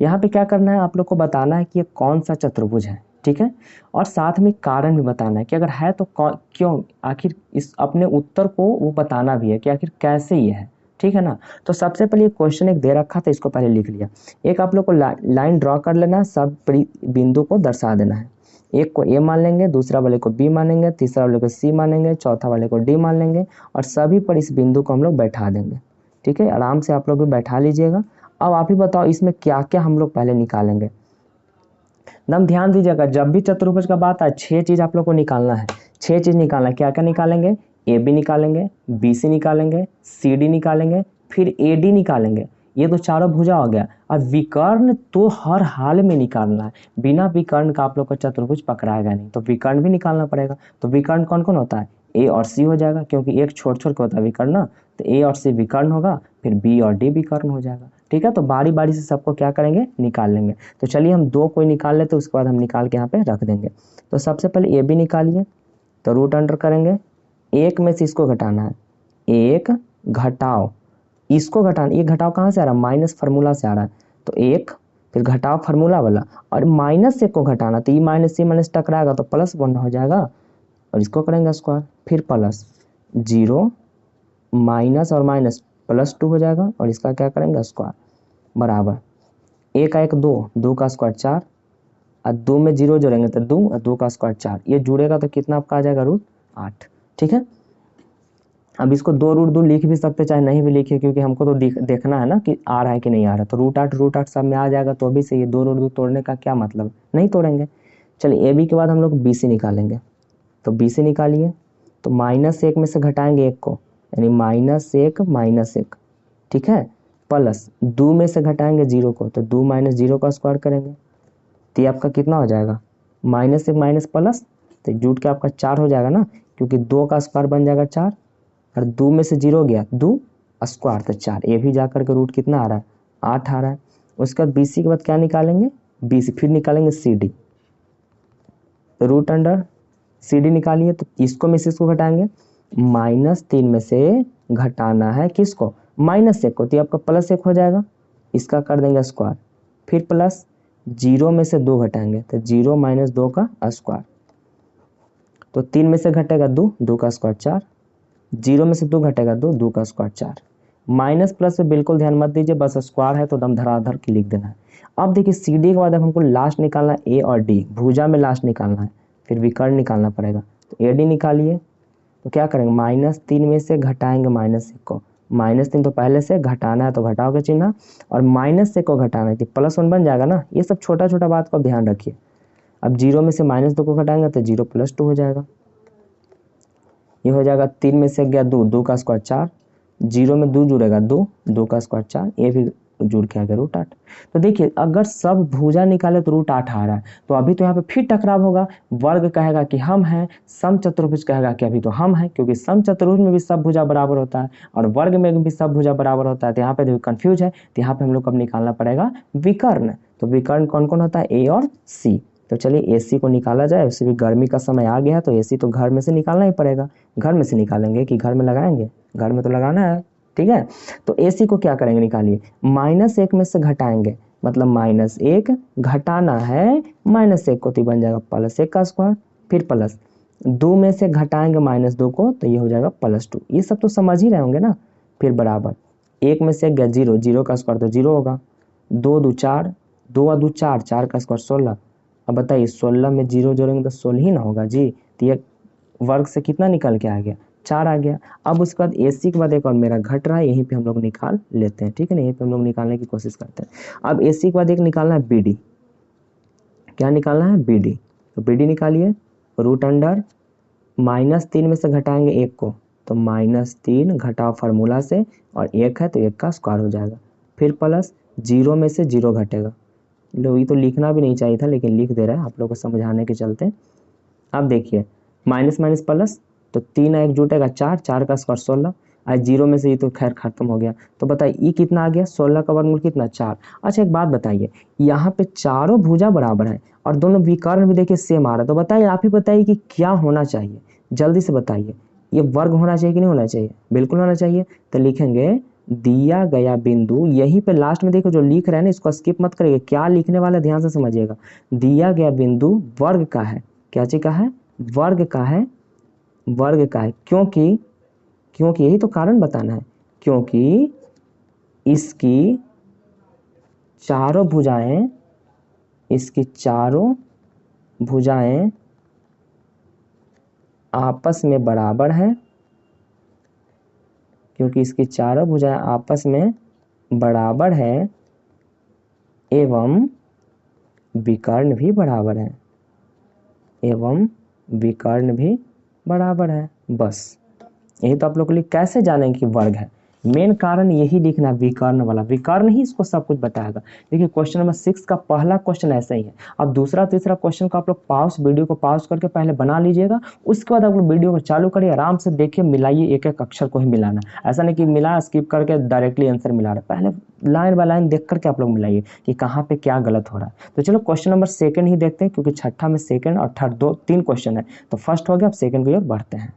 यहाँ पे क्या करना है आप लोग को बताना है कि ये कौन सा चतुर्भुज है, ठीक है। और साथ में कारण भी बताना है कि अगर है तो क्यों, आखिर इस अपने उत्तर को वो बताना भी है कि आखिर कैसे ये है, ठीक है ना। तो सबसे पहले क्वेश्चन एक दे रखा था, इसको पहले लिख लिया। एक आप लोग को लाइन ड्रॉ कर लेना है, सब बिंदु को दर्शा देना है। एक को ए मान लेंगे, दूसरा वाले को बी मानेंगे, तीसरा वाले को सी मानेंगे, चौथा वाले को डी मान लेंगे, और सभी पर इस बिंदु को हम लोग बैठा देंगे, ठीक है। आराम से आप लोग भी बैठा लीजिएगा। अब आप ही बताओ इसमें क्या क्या हम लोग पहले निकालेंगे। एकदम ध्यान दीजिएगा, जब भी चतुर्भुज का बात आए 6 चीज आप लोग को निकालना है, 6 चीज निकालना है। क्या क्या निकालेंगे, ए बी निकालेंगे, बी सी निकालेंगे, सी डी निकालेंगे, फिर ए डी निकालेंगे। ये तो चारों भुजा हो गया। और विकर्ण तो हर हाल में निकालना है, बिना विकर्ण का आप लोग को चतुर्भुज पकड़ाएगा नहीं, तो विकर्ण भी निकालना पड़ेगा। तो विकर्ण कौन कौन होता है, ए और सी हो जाएगा, क्योंकि एक छोड़ छोड़ के होता है विकर्ण ना, तो ए और सी विकर्ण होगा, फिर बी और डी विकर्ण हो जाएगा, ठीक है। तो बारी बारी से सबको क्या करेंगे, निकाल लेंगे। तो चलिए हम 2 कोई निकाल लेते, उसके बाद हम निकाल के यहाँ पे रख देंगे। तो सबसे पहले ए बी निकालिए, तो रूट अंडर करेंगे, एक में से इसको घटाना है, एक घटाओ इसको घटाना, ये घटाओ कहाँ से आ रहा है, माइनस फार्मूला से आ रहा है, तो एक, फिर घटाओ फार्मूला वाला, और माइनस से को घटाना, तो ये माइनस सी माइनस टकराएगा तो प्लस 1 हो जाएगा, और इसको करेंगे स्क्वायर, फिर प्लस 0 माइनस और माइनस +2 हो जाएगा, और इसका क्या करेंगे स्क्वायर, बराबर एक का एक 2, 2 का स्क्वायर 4, और 2 में 0 जोड़ेंगे तो 2, और 2 का स्क्वायर 4, ये जुड़ेगा तो कितना आपका आ जाएगा √8, ठीक है। अब इसको 2 √2 लिख भी सकते चाहे नहीं भी लिखे, क्योंकि हमको तो देखना है ना कि आ रहा है कि नहीं आ रहा। तो √8 सब में आ जाएगा तो भी सही है, 2 √2 तोड़ने का क्या मतलब, नहीं तोड़ेंगे। चलिए ए बी के बाद हम लोग बी सी निकालेंगे, तो बी सी निकालिए, तो -1 में से घटाएंगे 1 को, यानी -1, ठीक है, प्लस 2 में से घटाएंगे 0 को, तो 2 - 0 का स्क्वायर करेंगे, तो ये आपका कितना हो जाएगा, -1 माइनस प्लस, तो जुट के आपका 4 हो जाएगा ना, क्योंकि 2 का स्क्वायर बन जाएगा 4, और 2 में से 0 गया 2 स्क्वायर तो 4, ये भी जाकर के रूट कितना आ रहा है, 8 आ रहा है। उसके बाद बी सी के बाद क्या निकालेंगे, बी सी, फिर निकालेंगे सी डी, तो रूट अंडर सी डी निकालिए, तो इसको में से इसको घटाएंगे, -3 में से घटाना है किसको, -1 को, तो आपका +1 हो जाएगा, इसका कर देंगे स्क्वायर, फिर प्लस 0 में से 2 घटाएंगे, तो 0 - 2 का स्क्वायर, तो 3 में से घटेगा 2, 2 का स्क्वायर 4, 0 में से 2 घटेगा 2, 2 का स्क्वायर 4, माइनस प्लस पे बिल्कुल ध्यान मत दीजिए, बस स्क्वायर है तो दम धराधर के लिख देना है। अब देखिए सी डी के बाद अब हमको लास्ट निकालना है ए और डी, भुजा में लास्ट निकालना है, फिर विकर्ण निकालना पड़ेगा। तो ए डी निकालिए, तो क्या करेंगे, -3 में से घटाएंगे -1 को, -3 तो पहले से घटाना है तो घटाओ के चिन्ह, और -1 को घटाना है तो +1 बन जाएगा ना। ये सब छोटा छोटा बात को ध्यान रखिए। अब 0 में से -2 को घटाएंगे तो 0 + 2 हो जाएगा, ये हो जाएगा 3 में से गया 2, 2 का स्क्वायर 4, 0 में 2 जुड़ेगा 2, 2 का स्क्वायर 4, ये भी तो जुड़ के आ गया √8। तो देखिए अगर सब भुजा निकाले तो √8 आ रहा है, तो अभी तो यहाँ पे फिर टकराव होगा। वर्ग कहेगा कि हम हैं, समचतुर्भुज कहेगा कि अभी तो हम हैं, क्योंकि समचतुर्भुज में भी सब भुजा बराबर होता है और वर्ग में भी सब भुजा बराबर होता है। तो यहाँ पे देखो कन्फ्यूज है, तो यहाँ पे हम लोग को अब निकालना पड़ेगा विकर्ण। तो विकर्ण कौन कौन होता है, ए और सी। तो चलिए AC को निकाला जाए। वैसे भी गर्मी का समय आ गया है, तो AC तो घर में से निकालना ही पड़ेगा। घर में से निकालेंगे कि घर में लगाएंगे, घर में तो लगाना है, ठीक है। तो AC को क्या करेंगे, निकालिए, -1 में से घटाएंगे, मतलब -1 घटाना है -1 को, तो बन जाएगा +1 का स्क्वायर, फिर प्लस 2 में से घटाएंगे -2 को, तो ये हो जाएगा +2। ये सब तो समझ ही रहे होंगे ना। फिर बराबर 1 में से गया 0, 0 का स्क्वायर तो 0 होगा, 2 2 4, 2 और 2 4, 4 का स्क्वायर 16। अब बताइए 16 में 0 जोड़ेंगे तो 16 ही ना होगा जी। तो ये वर्ग से कितना निकल के आ गया, 4 आ गया। अब उसके बाद AC के बाद एक और मेरा घट रहा है, यहीं पे हम लोग निकाल लेते हैं, ठीक है ना। यहीं पे हम लोग निकालने की कोशिश करते हैं। अब AC के बाद एक निकालना है BD। क्या निकालना है, BD। तो BD निकालिए, √अंडर -3 में से घटाएंगे 1 को, तो -3 घटाओ फार्मूला से, और 1 है तो 1 का स्क्वायर हो जाएगा, फिर प्लस 0 में से 0 घटेगा। लो ये तो लिखना भी नहीं चाहिए था, लेकिन लिख दे रहा है आप लोगों को समझाने के चलते। अब देखिए माइनस माइनस प्लस, तो 3 1 जुटेगा 4, 4 का स्क्वायर 16, आज 0 में से ये तो खैर खत्म हो गया। तो बताइए ये कितना आ गया, 16 का वर्गमूल कितना, 4। अच्छा एक बात बताइए, यहाँ पे चारों भुजा बराबर है और दोनों विकर्ण भी देखिए सेम आ रहा है, तो बताइए आप ही बताइए कि क्या होना चाहिए, जल्दी से बताइए। ये वर्ग होना चाहिए कि नहीं होना चाहिए, बिल्कुल होना चाहिए। तो लिखेंगे दिया गया बिंदु, यहीं पे लास्ट में देखो जो लिख रहे हैं ना, इसको स्किप मत करिए, क्या लिखने वाला ध्यान से समझिएगा। दिया गया बिंदु वर्ग का है, क्या चीज का है, वर्ग का है, वर्ग का है, क्योंकि क्योंकि यही तो कारण बताना है, क्योंकि इसकी चारों भुजाएं, इसकी चारों भुजाएं आपस में बराबर हैं, क्योंकि इसकी चारों भुजाएं आपस में बराबर है एवं विकर्ण भी बराबर है, एवं विकर्ण भी बराबर है। बस यही तो आप लोग के लिए कैसे जानेंगे कि वर्ग है, मेन कारण यही लिखना, विकर्ण वाला, विकर्ण ही इसको सब कुछ बताएगा। देखिए क्वेश्चन नंबर 6 का पहला क्वेश्चन ऐसा ही है। अब दूसरा तीसरा क्वेश्चन को आप लोग वीडियो को पॉज करके पहले बना लीजिएगा, उसके बाद आप लोग वीडियो को चालू करिए, आराम से देखिए, मिलाइए, एक एक अक्षर को ही मिलाना, ऐसा नहीं कि मिला स्किप करके डायरेक्टली आंसर मिला रहे, पहले लाइन बाय लाइन देख करके आप लोग मिलाइए कि कहाँ पे क्या गलत हो रहा है। तो चलो क्वेश्चन नंबर 2 ही देखते हैं, क्योंकि छठा में सेकंड और थर्ड 3 क्वेश्चन है, तो फर्स्ट हो गया, अब सेकंड की ओर बढ़ते हैं।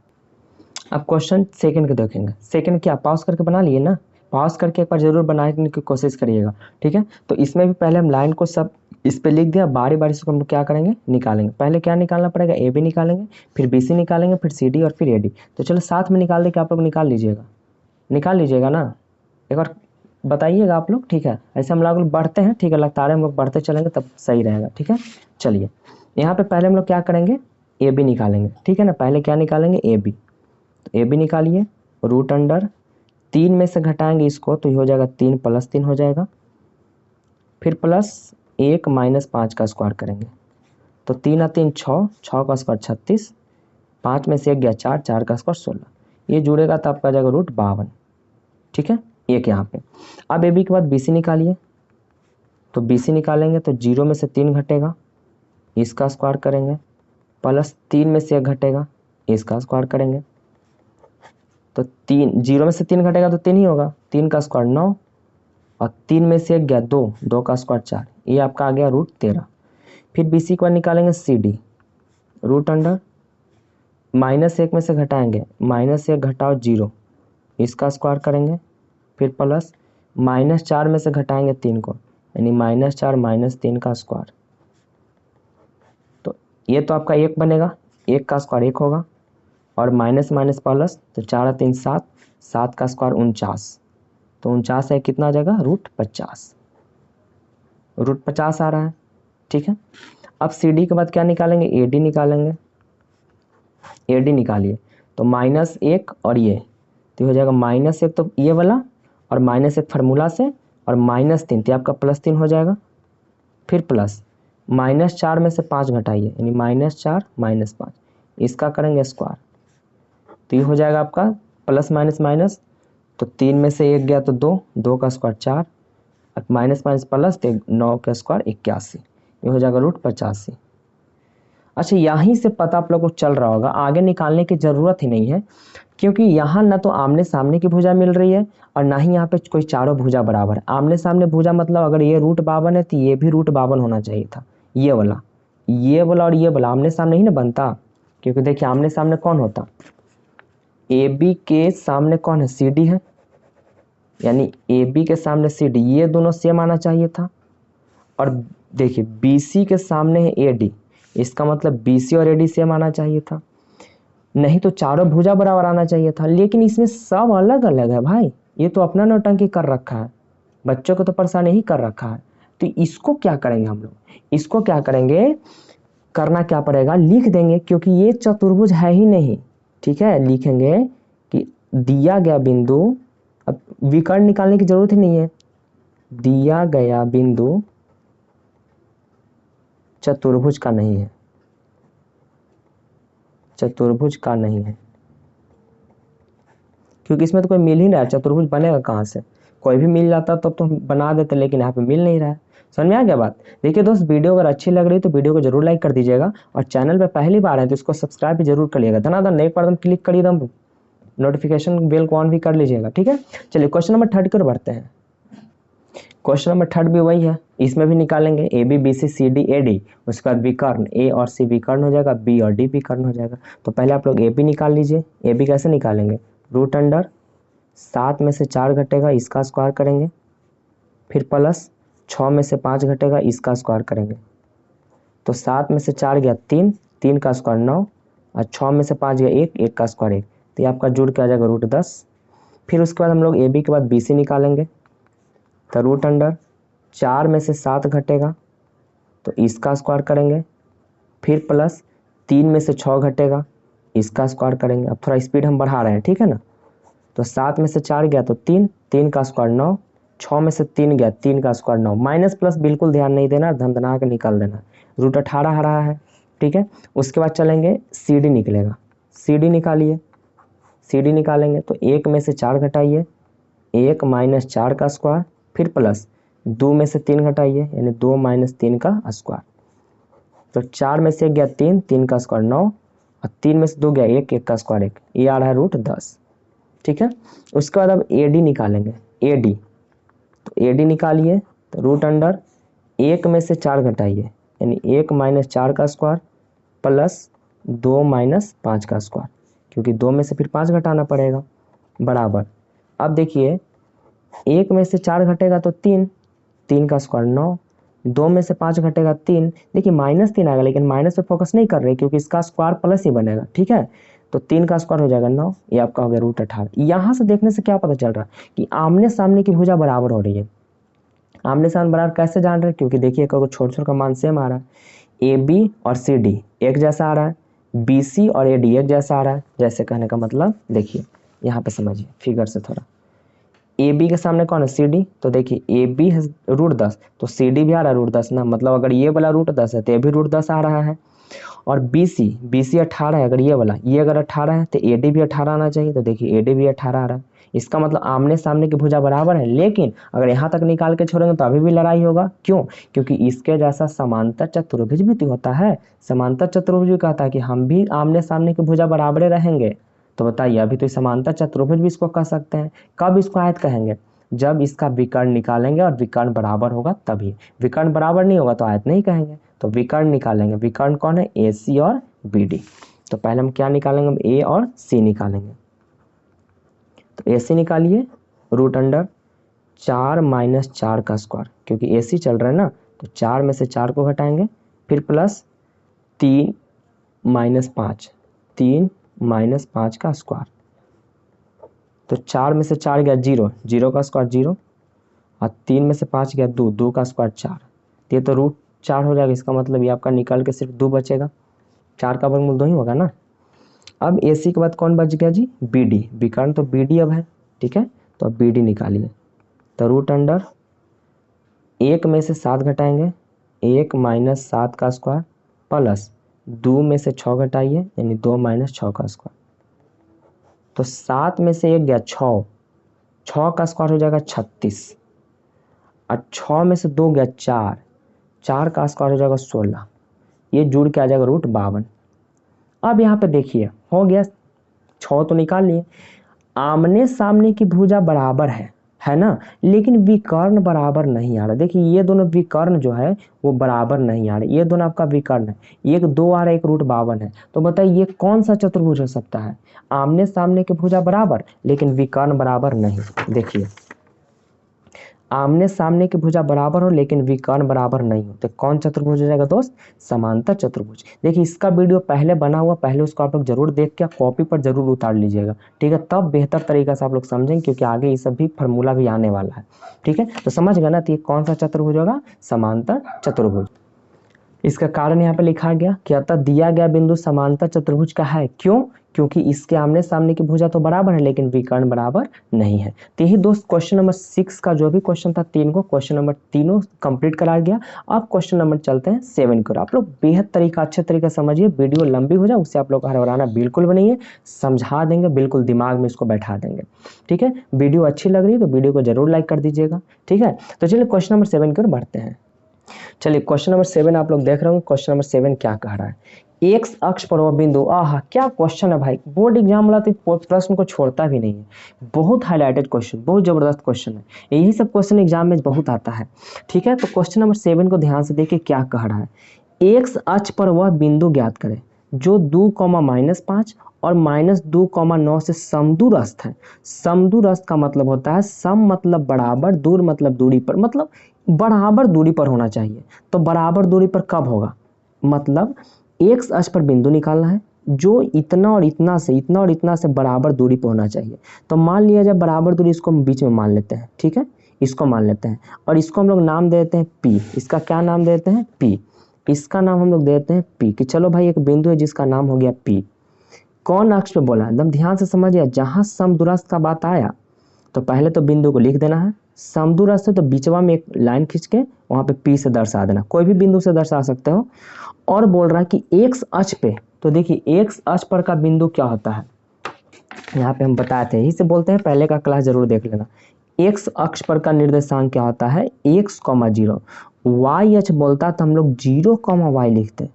अब क्वेश्चन सेकंड के देखेंगे। सेकंड क्या पॉज करके बना लिए ना, पॉज करके एक बार जरूर बनाने की कोशिश करिएगा, ठीक है। तो इसमें भी पहले हम लाइन को सब इस पे लिख दिया, बारी बारी से हम लोग क्या करेंगे, निकालेंगे। पहले क्या निकालना पड़ेगा, AB निकालेंगे, फिर BC निकालेंगे, फिर CD और फिर AD। तो चलो साथ में निकाल दे के आप लोग निकाल लीजिएगा ना, एक बार बताइएगा आप लोग, ठीक है। ऐसे हम लोग बढ़ते हैं, ठीक है, लगातार हम लोग बढ़ते चलेंगे तब सही रहेगा, ठीक है। चलिए यहाँ पे पहले हम लोग क्या करेंगे, AB निकालेंगे, ठीक है ना। पहले क्या निकालेंगे, AB। तो AB निकालिए, √अंडर 3 में से घटाएंगे इसको, तो ये हो जाएगा 3 + 3 हो जाएगा, फिर प्लस 1 - 5 का स्क्वायर करेंगे, तो 3 और 3 6, 6 का स्क्वायर 36, 5 में से 1 गया 4, 4 का स्क्वायर 16, ये जुड़ेगा तो आपका जाएगा √52, ठीक है। एक यहाँ पे। अब AB के बाद BC निकालिए, तो BC निकालेंगे तो 0 में से 3 घटेगा, इसका स्क्वायर करेंगे, प्लस 3 में से 1 घटेगा, इसका स्क्वायर करेंगे, तो 0 में से 3 घटेगा तो 3 ही होगा, 3 का स्क्वायर 9, और 3 में से 1 गया 2, 2 का स्क्वायर 4, ये आपका आ गया √13। फिर BC को निकालेंगे CD, √अंडर -1 में से घटाएंगे, -1 घटाओ 0, इसका स्क्वायर करेंगे, फिर प्लस -4 में से घटाएंगे 3 को, यानी -4 - 3 का स्क्वायर, तो ये तो आपका 1 बनेगा, 1 का स्क्वायर 1 होगा, और माइनस माइनस प्लस, तो 4 3 7, 7 का स्क्वायर 49, तो 49 है कितना आ जाएगा, √50, √50 आ रहा है, ठीक है। अब CD के बाद क्या निकालेंगे, AD निकालेंगे, AD निकालिए, तो -1 और ये, तो हो जाएगा -1 तो ये वाला, और -1 फार्मूला से, और -3 तो आपका +3 हो जाएगा, फिर प्लस -4 में से 5 घटाइए, यानी -4 - 5, इसका करेंगे स्क्वायर, तो ये हो जाएगा आपका प्लस माइनस माइनस, तो 3 में से 1 गया तो 2, 2 का स्क्वायर 4, माइनस माइनस प्लस, तो 9 का स्क्वायर 81, ये हो जाएगा रूट 85। अच्छा, यहीं से पता आप लोग को चल रहा होगा, आगे निकालने की ज़रूरत ही नहीं है, क्योंकि यहाँ ना तो आमने सामने की भुजा मिल रही है और ना ही यहाँ पे कोई चारों भुजा बराबर है। आमने सामने भुजा मतलब अगर ये रूट 52 है तो ये भी रूट 52 होना चाहिए था। ये वाला और ये वाला आमने सामने ही ना बनता, क्योंकि देखिए आमने सामने कौन होता, ए बी के सामने कौन है, सी डी है, यानी ए बी के सामने सी डी, ये दोनों सेम आना चाहिए था। और देखिए बी सी के सामने है ए डी, इसका मतलब बी सी और ए डी सेम आना चाहिए था, नहीं तो चारों भुजा बराबर आना चाहिए था। लेकिन इसमें सब अलग अलग है भाई, ये तो अपना नौटंकी कर रखा है, बच्चों को तो परेशान ही कर रखा है। तो इसको क्या करेंगे हम लोग, इसको क्या करेंगे, करना क्या पड़ेगा, लिख देंगे, क्योंकि ये चतुर्भुज है ही नहीं। ठीक है, लिखेंगे कि दिया गया बिंदु, अब विकर्ण निकालने की जरूरत ही नहीं है, दिया गया बिंदु चतुर्भुज का नहीं है, चतुर्भुज का नहीं है, क्योंकि इसमें तो कोई मिल ही नहीं रहा है, चतुर्भुज बनेगा कहाँ से, कोई भी मिल जाता तो हम बना देते, लेकिन यहाँ पे मिल नहीं रहा है। समझ में आ गया बात। देखिए दोस्त, वीडियो अगर अच्छी लग रही तो वीडियो को जरूर लाइक कर दीजिएगा, और चैनल पे पहली बार है तो इसको सब्सक्राइब भी जरूर करिएगा, धनाधन एक बार क्लिक करिए, दम नोटिफिकेशन बेल को ऑन भी कर लीजिएगा। ठीक है, चलिए क्वेश्चन नंबर 3 की ओर बढ़ते हैं। क्वेश्चन नंबर 3 भी वही है, इसमें भी निकालेंगे A B B C C D A D, उसके बाद विकर्ण ए और सी विकर्ण हो जाएगा, बी और डी विकर्ण हो जाएगा। तो पहले आप लोग ए बी निकाल लीजिए। ए बी कैसे निकालेंगे, रूट अंडर 7 में से 4 घटेगा इसका स्क्वायर करेंगे, फिर प्लस 6 में से 5 घटेगा इसका स्क्वायर करेंगे। तो 7 में से 4 गया 3, 3 का स्क्वायर 9, और 6 में से 5 गया 1, 1 का स्क्वायर 1, तो ये आपका जुड़ के आ जाएगा रूट 10। फिर उसके बाद हम लोग ए बी के बाद बी सी निकालेंगे। तो रूट अंडर 4 में से 7 घटेगा तो इसका स्क्वायर करेंगे, फिर प्लस 3 में से 6 घटेगा इसका स्क्वायर करेंगे। अब थोड़ा स्पीड हम बढ़ा रहे हैं, ठीक है ना। तो 7 में से 4 गया तो 3, 3 का स्क्वायर 9, 6 में से 3 गया 3 का स्क्वायर 9, माइनस प्लस बिल्कुल ध्यान नहीं देना, धंधना के निकाल देना, रूट 18 आ रहा है। ठीक है, उसके बाद चलेंगे सी डी निकलेगा, सी डी निकालिए। सी डी निकालेंगे तो 1 में से 4 घटाइए, 1 माइनस 4 का स्क्वायर, फिर प्लस 2 में से 3 घटाइए, यानी 2 माइनस 3 का स्क्वायर। तो 4 में से 1 गया 3, 3 का स्क्वायर 9, और 3 में से 2 गया 1, 1 का स्क्वायर 1, ये आ रहा है रूट 10। ठीक है, उसके बाद अब ए डी निकालेंगे। ए डी, तो ए डी निकालिए, तो रूट अंडर 1 में से 4 घटाइए, यानी 1 माइनस 4 का स्क्वायर प्लस 2 माइनस 5 का स्क्वायर, क्योंकि 2 में से फिर 5 घटाना पड़ेगा, बराबर। अब देखिए 1 में से 4 घटेगा तो 3, 3 का स्क्वायर 9, 2 में से 5 घटेगा 3, देखिए माइनस 3 आएगा, लेकिन माइनस पे फोकस नहीं कर रहे क्योंकि इसका स्क्वायर प्लस ही बनेगा। ठीक है, तो 3 का स्क्वायर हो जाएगा 9, ये आपका हो गया रूट 18। यहाँ से देखने से क्या पता चल रहा है कि आमने सामने की भुजा बराबर हो रही है। आमने सामने बराबर कैसे जान रहे हैं, क्योंकि देखिए छोटे छोटे का मान सेम आ रहा है, ए बी और सी डी एक जैसा आ रहा है, बी सी और ए डी एक जैसा आ रहा है। जैसे कहने का मतलब देखिए यहाँ पे समझिए फिगर से थोड़ा, ए बी के सामने कौन है, सी डी, तो देखिए ए बी है रूट 10, तो सी डी भी आ रहा है रूट 10 ना, मतलब अगर ये वाला रूट 10 है तो ये भी रूट 10 आ रहा है। और बी सी 18 है, अगर ये वाला, ये अगर 18 है तो ए डी भी 18 आना चाहिए, तो देखिए ए डी भी 18 आ रहा है। इसका मतलब आमने सामने की भुजा बराबर है, लेकिन अगर यहाँ तक निकाल के छोड़ेंगे तो अभी भी लड़ाई होगा। क्यों, क्योंकि इसके जैसा समांतर चतुर्भुज भी तो होता है, समांतर चतुर्भुज भी कहता है कि हम भी आमने सामने की भुजा बराबर रहेंगे। तो बताइए, अभी तो समांतर चतुर्भुज भी इसको कह सकते हैं। कब इसको आयत कहेंगे, जब इसका विकर्ण निकालेंगे और विकर्ण बराबर होगा तभी। विकर्ण बराबर नहीं होगा तो आयत नहीं कहेंगे। तो विकर्ण निकालेंगे, विकर्ण कौन है, ए सी और बी डी। तो पहले हम क्या निकालेंगे, हम ए और सी निकालेंगे। तो ए सी निकालिए, रूट अंडर 4 माइनस 4 का स्क्वायर, क्योंकि ए सी चल रहा है ना, तो 4 में से 4 को घटाएंगे, फिर प्लस 3 माइनस 5, 3 माइनस 5 का स्क्वायर। तो 4 में से 4 गया 0, 0 का स्क्वायर 0, और 3 में से 5 गया 2, 2 का स्क्वायर 4, ये तो रूट 4 हो जाएगा। इसका मतलब ये आपका निकल के सिर्फ 2 बचेगा, 4 का वर्गमूल 2 ही होगा ना। अब ए सी के बाद कौन बच गया जी, बी डी, विकर्ण तो बी डी अब है। ठीक है, तो अब बी डी निकालिए। तो रूट अंडर 1 में से 7 घटाएंगे, 1 माइनस 7 का स्क्वायर प्लस 2 में से 6 घटाइए, यानी 2 माइनस 6 का स्क्वायर। तो 7 में से 1 गया 6, 6 का स्क्वायर हो जाएगा 36, और 6 में से 2 गया 4, 4 का स्क्वायर हो जाएगा 16, ये जुड़ के आ जाएगा √52। अब यहाँ पे देखिए हो गया, 6 तो निकाल लिए। आमने सामने की भुजा बराबर है ना, लेकिन विकर्ण बराबर नहीं आ रहा। देखिए ये दोनों विकर्ण जो है वो बराबर नहीं आ रहे, ये दोनों आपका विकर्ण है, एक 2 आ रहा है, एक √52 है। तो बताइए ये कौन सा चतुर्भुज हो सकता है? आमने सामने की भुजा बराबर लेकिन विकर्ण बराबर नहीं। देखिए आमने सामने की भुजा बराबर हो लेकिन विकर्ण बराबर नहीं हो तो कौन चतुर्भुज हो जाएगा दोस्त? समांतर चतुर्भुज। देखिए इसका वीडियो पहले बना हुआ, पहले उसको आप लोग जरूर देख के कॉपी पर जरूर उतार लीजिएगा, ठीक है, तब बेहतर तरीका से आप लोग समझेंगे, क्योंकि आगे ये सब भी फार्मूला भी आने वाला है, ठीक है। तो समझ गए ना, तो ये कौन सा चतुर्भुज होगा? समांतर चतुर्भुज। इसका कारण यहाँ पे लिखा गया कि अतः दिया गया बिंदु समांतर चतुर्भुज का है। क्यों? क्योंकि इसके आमने सामने की भुजा तो बराबर है लेकिन विकर्ण बराबर नहीं है। तो यही दोस्त क्वेश्चन नंबर 6 का जो भी क्वेश्चन था, 3 को क्वेश्चन नंबर तीनों कंप्लीट करा गया। अब क्वेश्चन नंबर चलते हैं 7 की ओर। आप लोग बेहद तरीका अच्छे तरीके से समझिए, वीडियो लंबी हो जाए उससे आप लोग हरवराना बिल्कुल बनाइए, समझा देंगे, बिल्कुल दिमाग में इसको बैठा देंगे, ठीक है। वीडियो अच्छी लग रही है तो वीडियो को जरूर लाइक कर दीजिएगा, ठीक है। तो चलिए क्वेश्चन नंबर 7 की ओर बढ़ते हैं। चलिए क्वेश्चन नंबर 7 आप लोग देख रहे हो। क्वेश्चन नंबर 7 क्या कह रहा है? एक्स अक्ष पर वह बिंदु, आहा क्या क्वेश्चन है भाई, बोर्ड एग्जाम वाला तो प्रश्न को छोड़ता भी नहीं है, बहुत हाईलाइटेड क्वेश्चन, बहुत जबरदस्त क्वेश्चन है, यही सब क्वेश्चन एग्जाम में बहुत आता है, ठीक है। तो क्वेश्चन नंबर 7 को ध्यान से देखिए क्या कह रहा है। एक्स अक्ष पर वह बिंदु ज्ञात करें जो 2,-5 और -2,9 से समदूरस्थ है। समदूरस्थ का मतलब होता है सम मतलब बराबर, दूर मतलब दूरी पर, मतलब बराबर दूरी पर होना चाहिए। तो बराबर दूरी पर कब होगा? मतलब एक्स अक्ष पर बिंदु निकालना है जो इतना और इतना से, इतना और इतना से बराबर दूरी पर होना चाहिए। तो मान लिया जाए बराबर दूरी, इसको हम बीच में मान लेते हैं, ठीक है, इसको मान लेते हैं और इसको हम लोग नाम देते हैं पी। इसका क्या नाम देते हैं? पी। इसका नाम हम लोग देते हैं पी, कि चलो भाई एक बिंदु है जिसका नाम हो गया पी। कौन अक्ष पे बोला? एकदम ध्यान से समझिए, जहां समदूरस्थ का बात आया तो पहले तो बिंदु को लिख देना है, समदूरस्थ है तो बीचवा में एक लाइन खींच के वहां पे पी से दर्शा देना, कोई भी बिंदु से दर्शा सकते हो। और बोल रहा है कि एक्स अक्ष पे, तो देखिए एक्स अक्ष पर का बिंदु क्या होता है, यहाँ पे हम बताए थे, यही से बोलते हैं, पहले का क्लास जरूर देख लेना। एक्स अक्ष पर का निर्देशांक क्या होता है? x,0। वाई अक्ष बोलता है तो हम लोग 0,y लिखते हैं,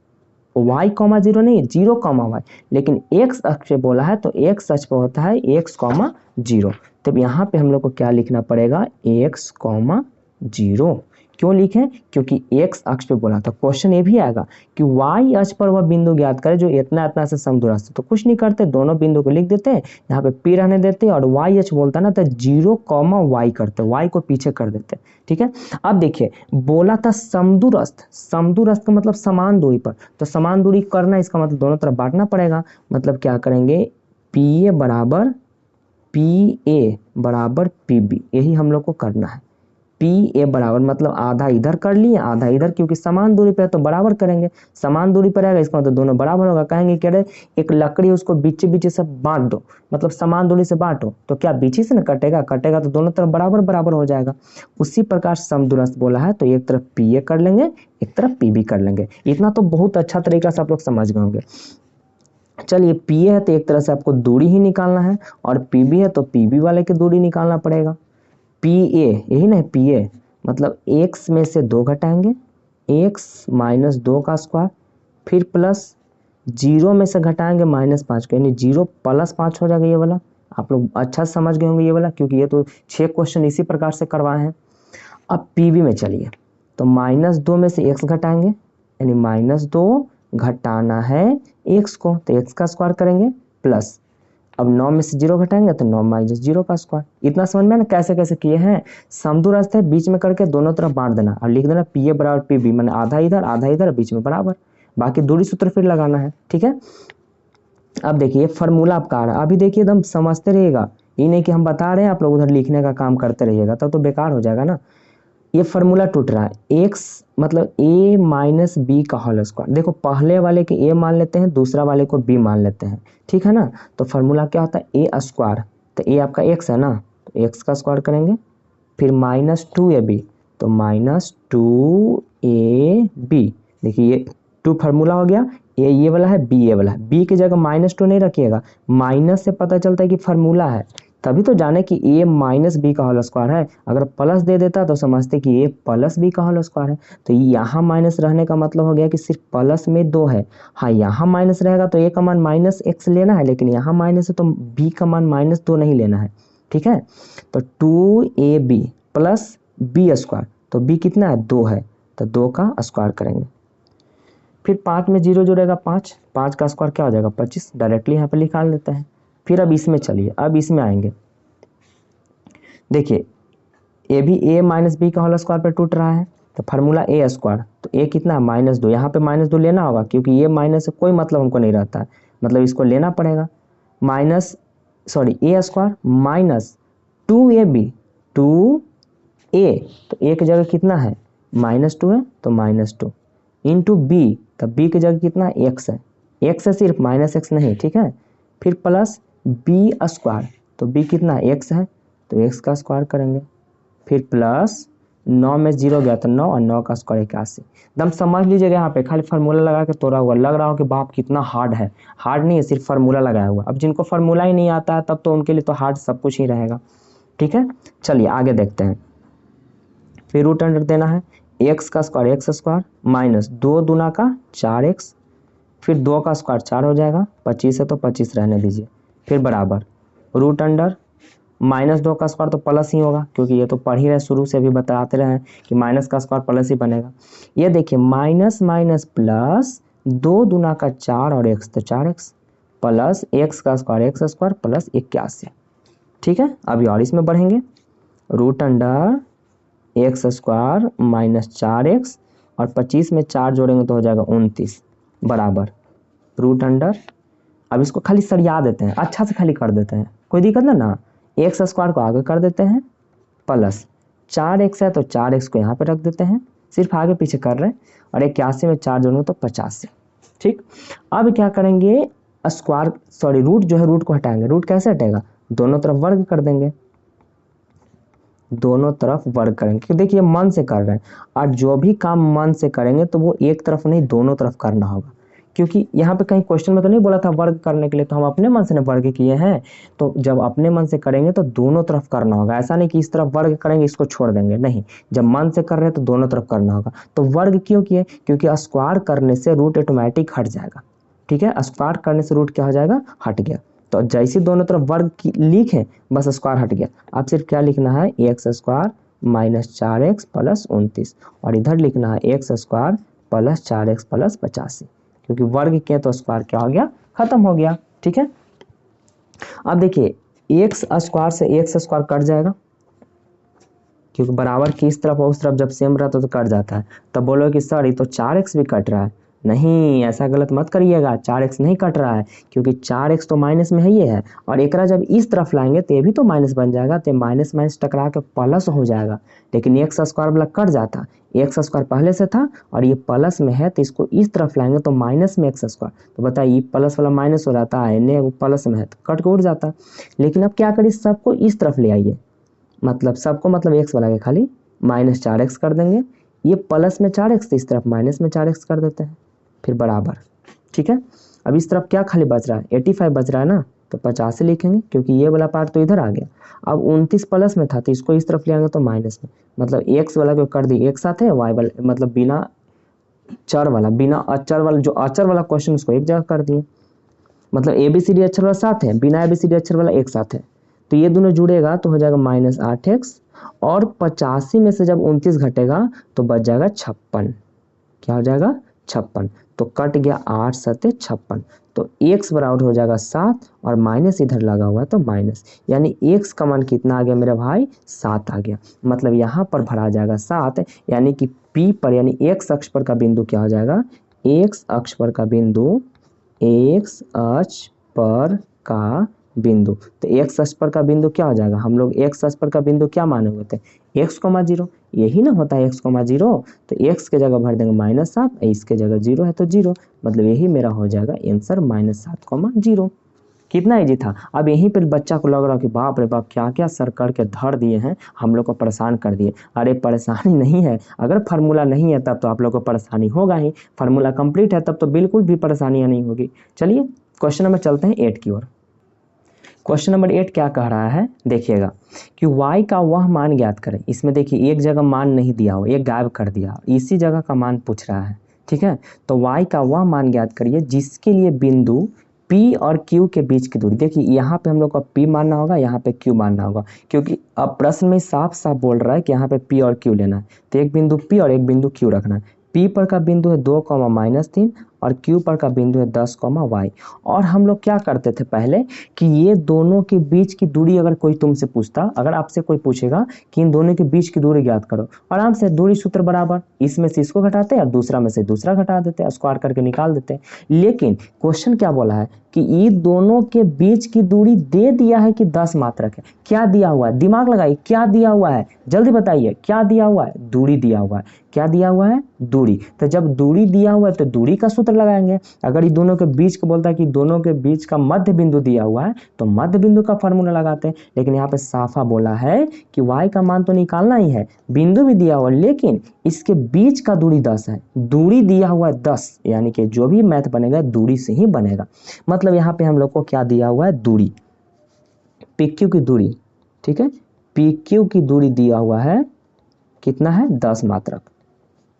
y,0 नहीं, 0,y, लेकिन x अक्ष पे बोला है तो x अक्ष पे होता है x,0। तब यहाँ पे हम लोग को क्या लिखना पड़ेगा? x,0। क्यों लिखें? क्योंकि x अक्ष पे बोला था। क्वेश्चन ये भी आएगा कि y अक्ष पर वह बिंदु ज्ञात करे जो इतना इतना से समदूरस्थ है। तो कुछ नहीं करते, दोनों बिंदु को लिख देते हैं, यहाँ पे p रहने देते हैं और y अक्ष बोलता है ना तो 0,y करते, y को पीछे कर देते, ठीक है। अब देखिए बोला था समदूरस्थ, समदूरस्थ का मतलब समान दूरी पर, तो समान दूरी करना इसका मतलब दोनों तरफ बांटना पड़ेगा। मतलब क्या करेंगे? पी ए बराबर पी बी, यही हम लोग को करना है। पी ए बराबर मतलब आधा इधर कर लिए आधा इधर, क्योंकि समान दूरी पर है तो बराबर करेंगे, समान दूरी पर आएगा इसका मतलब दोनों बराबर होगा। कहेंगे कि अरे एक लकड़ी उसको बीच बीच से बांट दो, मतलब समान दूरी से बांटो, तो क्या बीच ही से ना कटेगा, कटेगा तो दोनों तरफ बराबर बराबर हो जाएगा। उसी प्रकार समदूरस्थ बोला है तो एक तरफ पी ए कर लेंगे, एक तरफ पी बी कर लेंगे। इतना तो बहुत अच्छा तरीका से आप लोग समझ गए होंगे। चलिए पी ए है तो एक तरह से आपको दूरी ही निकालना है, और पी बी है तो पी बी वाले की दूरी निकालना पड़ेगा। पी ए यही ना है, पी ए मतलब x में से 2 घटाएंगे, x -2 का स्क्वायर, फिर प्लस 0 में से घटाएंगे -5 का, यानी 0 + 5 हो जाएगा ये वाला। आप लोग अच्छा समझ गए होंगे ये वाला, क्योंकि ये तो 6 क्वेश्चन इसी प्रकार से करवाए हैं। अब पी बी में चलिए, तो -2 में से x घटाएंगे, यानी -2 घटाना है x को, तो x का स्क्वायर करेंगे, प्लस अब 9 में से 0 घटाएंगे तो 9 - 0 का स्क्वायर। इतना समझ में ना कैसे कैसे किए हैं? समदूरस्थ है, बीच में करके दोनों तरफ बांट देना और लिख देना पी ए बराबर पी बी, मैंने आधा इधर बीच में बराबर, बाकी दूरी सूत्र फिर लगाना है, ठीक है। अब देखिए फॉर्मूला आपका आ रहा है, अभी देखिए एकदम समझते रहिएगा, ये नहीं कि हम बता रहे हैं आप लोग उधर लिखने का काम करते रहिएगा, तब तो बेकार हो जाएगा ना। ये फार्मूला टूट रहा है, x मतलब a - b का होल स्क्वायर। देखो पहले वाले के a मान लेते हैं, दूसरा वाले को b मान लेते हैं, ठीक है ना। तो फार्मूला क्या होता है? a स्क्वायर, तो a आपका x है ना, तो x का स्क्वायर करेंगे, फिर -2ab, तो -2ab। देखिए ये 2 फार्मूला हो गया, ये वाला है, b ये वाला है। b की जगह -2 नहीं रखिएगा, माइनस से पता चलता है कि फार्मूला है, तभी तो जाने कि ए माइनस बी का होल स्क्वायर है। अगर प्लस दे देता तो समझते कि ए प्लस बी का होल स्क्वायर है। तो यहाँ माइनस रहने का मतलब हो गया कि सिर्फ प्लस में 2 है। हाँ, यहाँ माइनस रहेगा तो ए का मान माइनस एक्स लेना है, लेकिन यहाँ माइनस है तो बी का मान -2 नहीं लेना है। ठीक है, तो 2ab प्लस बी स्क्वायर, तो बी कितना है 2 है, तो 2 का स्क्वायर करेंगे। फिर 5 में 0 जुड़ेगा 5, 5 का स्क्वायर क्या हो जाएगा 25, डायरेक्टली यहाँ पे निकाल लेते हैं। फिर अब इसमें चलिए, अब इसमें आएंगे, देखिए ए भी ए माइनस बी का होल स्क्वायर पे टूट रहा है, तो फार्मूला ए स्क्वायर, तो ए कितना है -2, यहाँ पे -2 लेना होगा क्योंकि ये माइनस से कोई मतलब हमको नहीं रहता है, मतलब इसको लेना पड़ेगा। ए स्क्वायर माइनस 2ab 2a, तो ए की जगह कितना है -2 है तो -2 इंटू बी, तब बी की जगह कितना है एक्स है, एक्स है सिर्फ -x नहीं। ठीक है, फिर प्लस बी स्क्वायर, तो बी कितना एक्स है तो एक्स का स्क्वायर करेंगे। फिर प्लस 9 में 0 गया तो 9 और 9 का स्क्वायर 81। एकदम समझ लीजिएगा, यहाँ पे खाली फार्मूला लगा के तोड़ा हुआ, लग रहा हो कि बाप कितना हार्ड है, हार्ड नहीं है, सिर्फ फार्मूला लगाया हुआ। अब जिनको फार्मूला ही नहीं आता है तब तो उनके लिए तो हार्ड सब कुछ ही रहेगा। ठीक है, चलिए आगे देखते हैं। फिर रूट अंडर देना है, एक्स का स्क्वायर एक्स स्क्वायर माइनस 2 दूना का 4x, फिर 2 का स्क्वायर 4 हो जाएगा, 25 है तो 25 रहने दीजिए। फिर बराबर रूट अंडर -2 का स्क्वायर तो प्लस ही होगा, क्योंकि ये तो पढ़ ही रहे, शुरू से भी बताते रहे कि माइनस का स्क्वायर प्लस ही बनेगा। ये देखिए माइनस माइनस प्लस 2 दूना का 4 और x, तो 4x प्लस एक्स का स्क्वायर एक्स स्क्वायर प्लस 81। ठीक है, अभी और इसमें बढ़ेंगे, root under x square minus 4x और 25 में 4 जोड़ेंगे तो हो जाएगा 29 बराबर रूट अंडर, अब इसको खाली सरिया देते हैं, अच्छा से खाली कर देते हैं, कोई दिक्कत ना, एक्स स्क्वायर को आगे कर देते हैं प्लस 4x है तो 4x को यहाँ पे रख देते हैं, सिर्फ आगे पीछे कर रहे हैं, और 81 में 4 जोड़ेंगे तो 85। ठीक, अब क्या करेंगे, स्क्वायर रूट जो है रूट को हटाएंगे। रूट कैसे हटेगा, दोनों तरफ वर्ग कर देंगे, दोनों तरफ वर्ग करेंगे, क्योंकि देखिए मन से कर रहे हैं, और जो भी काम मन से करेंगे तो वो एक तरफ नहीं दोनों तरफ करना होगा, क्योंकि यहाँ पे कहीं क्वेश्चन में तो नहीं बोला था वर्ग करने के लिए, तो हम अपने मन से वर्ग किए हैं, तो जब अपने मन से करेंगे तो दोनों तरफ करना होगा। ऐसा नहीं कि इस तरफ वर्ग करेंगे इसको छोड़ देंगे, नहीं, जब मन से कर रहे हैं तो दोनों तरफ करना होगा। तो वर्ग क्यों किए, क्योंकि स्क्वायर करने से रूट ऑटोमेटिक हट जाएगा। ठीक है, स्क्वायर करने से रूट क्या हो जाएगा, हट गया। तो जैसे दोनों तरफ वर्ग लिखे बस स्क्वायर हट गया। अब सिर्फ क्या लिखना है, x square minus 4x plus 29, और इधर लिखना है x square plus 4x plus 85, क्योंकि वर्ग किए तो स्क्वायर क्या हो गया, खत्म हो गया। ठीक है, अब देखिए एक्स स्क्वायर से एक्स स्क्वायर कट जाएगा, क्योंकि बराबर की इस तरफ और उस तरफ जब सेम रहता तो कट जाता है। तब बोलो कि सर ये तो 4x भी कट रहा है, नहीं, ऐसा गलत मत करिएगा, 4x नहीं कट रहा है, क्योंकि 4x तो माइनस में ही है, और एक जब इस तरफ लाएंगे तो ये भी तो माइनस बन जाएगा, तो माइनस माइनस टकरा के प्लस हो जाएगा। लेकिन एक्स स्क्वायर वाला कट जाता, एक्स स्क्वायर पहले से था और ये प्लस में है, तो इसको इस तरफ लाएंगे तो माइनस में एक्स स्क्वायर, तो बताइए प्लस वाला माइनस हो जाता है, इन्हें प्लस में है तो कट के उड़ जाता। लेकिन अब क्या करिए, सबको इस तरफ ले आइए, मतलब सबको मतलब एक्स वाला के खाली -4x कर देंगे, ये प्लस में 4x तो इस तरफ माइनस में 4x कर देते हैं, फिर बराबर। ठीक है, अब इस तरफ क्या खाली बच रहा है, 85 बच रहा है ना, तो 50 से लिखेंगे, क्योंकि ये वाला पार्ट तो इधर आ गया। अब 29 प्लस में था तो इसको इस तरफ ले आएंगे तो माइनस में, मतलब एक्स वाला को कर दी एक साथ है, वाई वाला मतलब बिना चर वाला, बिना अचर वाला, जो अचर वाला क्वेश्चन उसको एक जगह कर दिए, मतलब ABCD अक्षर वाला साथ है, बिना ABCD अक्षर वाला एक साथ है, तो ये दोनों जुड़ेगा तो हो जाएगा -8x, और 85 में से जब 29 घटेगा तो बच जाएगा 56, क्या हो जाएगा 56, तो कट गया 8 7 56, तो x बराबर हो जाएगा 7, और माइनस इधर लगा हुआ है तो माइनस, यानी x का मान कितना आ गया मेरे भाई, 7 आ गया। मतलब यहाँ पर भरा जाएगा 7, यानी कि P पर यानी x अक्ष पर का बिंदु क्या हो जाएगा, x अक्ष पर का बिंदु, x अक्ष पर का बिंदु, तो x अक्ष पर का बिंदु क्या हो जाएगा, हम लोग x अक्ष पर का बिंदु क्या माने हुए थे, x,0, यही ना होता है x,0, तो x के जगह भर देंगे -7, इसके जगह 0 है तो 0, मतलब यही मेरा हो जाएगा आंसर -7,0। कितना इजी था। अब यहीं पर बच्चा को लग रहा कि बाप रे बाप क्या क्या सर करके धर दिए हैं, हम लोग को परेशान कर दिए। अरे परेशानी नहीं है, अगर फार्मूला नहीं है तब तो आप लोग को परेशानी होगा ही, फार्मूला कंप्लीट है तब तो बिल्कुल भी परेशानियाँ नहीं होगी। चलिए क्वेश्चन नंबर चलते हैं 8 की ओर। क्वेश्चन नंबर 8 क्या कह रहा है, देखिएगा कि y का वह मान ज्ञात करें। इसमें देखिए एक जगह मान नहीं दिया हो, एक गायब कर दिया, इसी जगह का मान पूछ रहा है, ठीक है। तो y का वह मान ज्ञात करिए जिसके लिए बिंदु P और Q के बीच की दूरी, देखिए यहाँ पे हम लोग को P मानना होगा, यहाँ पे Q मानना होगा, क्योंकि अब प्रश्न में साफ साफ बोल रहा है कि यहाँ पे P और Q लेना है। तो एक बिंदु P और एक बिंदु Q रखना है। P पर का बिंदु है 2, -3 और Q पर का बिंदु है 10, y। और हम लोग क्या करते थे पहले कि ये दोनों के बीच की दूरी अगर कोई तुमसे पूछता, अगर आपसे कोई पूछेगा कि इन दोनों के बीच की दूरी ज्ञात करो, आराम से दूरी सूत्र बराबर इसमें से इसको घटाते और दूसरा में से दूसरा घटा देते, स्क्वायर करके निकाल देते। लेकिन क्वेश्चन क्या बोला है कि ये दोनों के बीच की दूरी दे दिया है कि 10 मात्रक है। क्या दिया हुआ है, दिमाग लगाइए, क्या दिया हुआ है, जल्दी बताइए, क्या दिया हुआ है, दूरी दिया हुआ है। क्या दिया हुआ है, दूरी। तो जब दूरी दिया हुआ है तो दूरी का सूत्र लगाएंगे। अगर ये दोनों के बीच का बोलता है कि दोनों के बीच का मध्य बिंदु दिया हुआ है तो मध्य बिंदु का फॉर्मूला लगाते हैं। लेकिन यहाँ पे साफा बोला है कि y का मान तो निकालना ही है, बिंदु भी दिया हुआ है, लेकिन इसके बीच का दूरी 10 है। दूरी दिया हुआ है 10, यानी कि जो भी मैथ बनेगा दूरी से ही बनेगा। मतलब यहाँ पे हम लोग को क्या दिया हुआ है, दूरी, PQ की दूरी, ठीक है। PQ की दूरी दिया हुआ है कितना है, 10 मात्रक,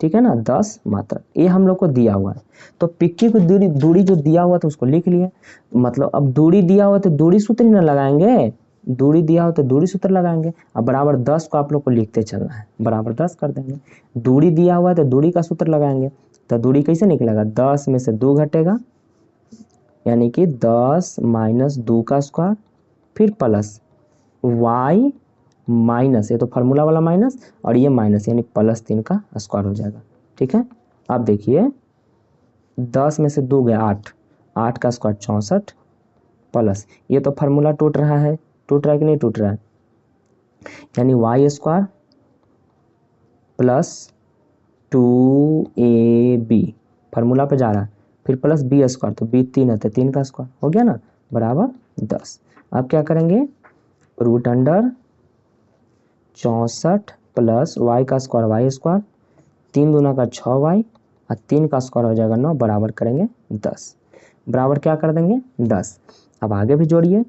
ठीक है ना, 10 मात्रक, ये हम लोग को दिया हुआ है। तो PQ की दूरी जो दिया हुआ था उसको लिख लिए। मतलब अब दूरी दिया हुआ तो दूरी सूत्र ही ना लगाएंगे, दूरी दिया हो तो दूरी सूत्र लगाएंगे। अब बराबर 10 को आप लोग को लिखते चलना है, बराबर 10 कर देंगे। दूरी दिया हुआ है तो दूरी का सूत्र लगाएंगे। तो दूरी कैसे निकलेगा, 10 में से 2 घटेगा, यानी कि 10 - 2 का स्क्वायर, फिर प्लस y माइनस, ये तो फार्मूला वाला माइनस और ये माइनस, यानी +3 का स्क्वायर हो जाएगा, ठीक है। अब देखिए 10 में से 2 गया 8, 8 का स्क्वायर 64 प्लस, ये तो फार्मूला टूट रहा है, टूट रहा है कि नहीं टूट रहा है, यानी y square plus 2ab formula पे जा रहा है, फिर प्लस b स्क्वायर, तो b 3 है तो 3 का स्क्वायर हो गया ना, बराबर 10। अब क्या करेंगे, रूट अंडर 64 प्लस y का स्क्वायर, y स्क्वायर, 3 दूना का 6y और 3 का स्क्वायर हो जाएगा 9, बराबर करेंगे 10, बराबर क्या कर देंगे 10। अब आगे भी जोड़िए,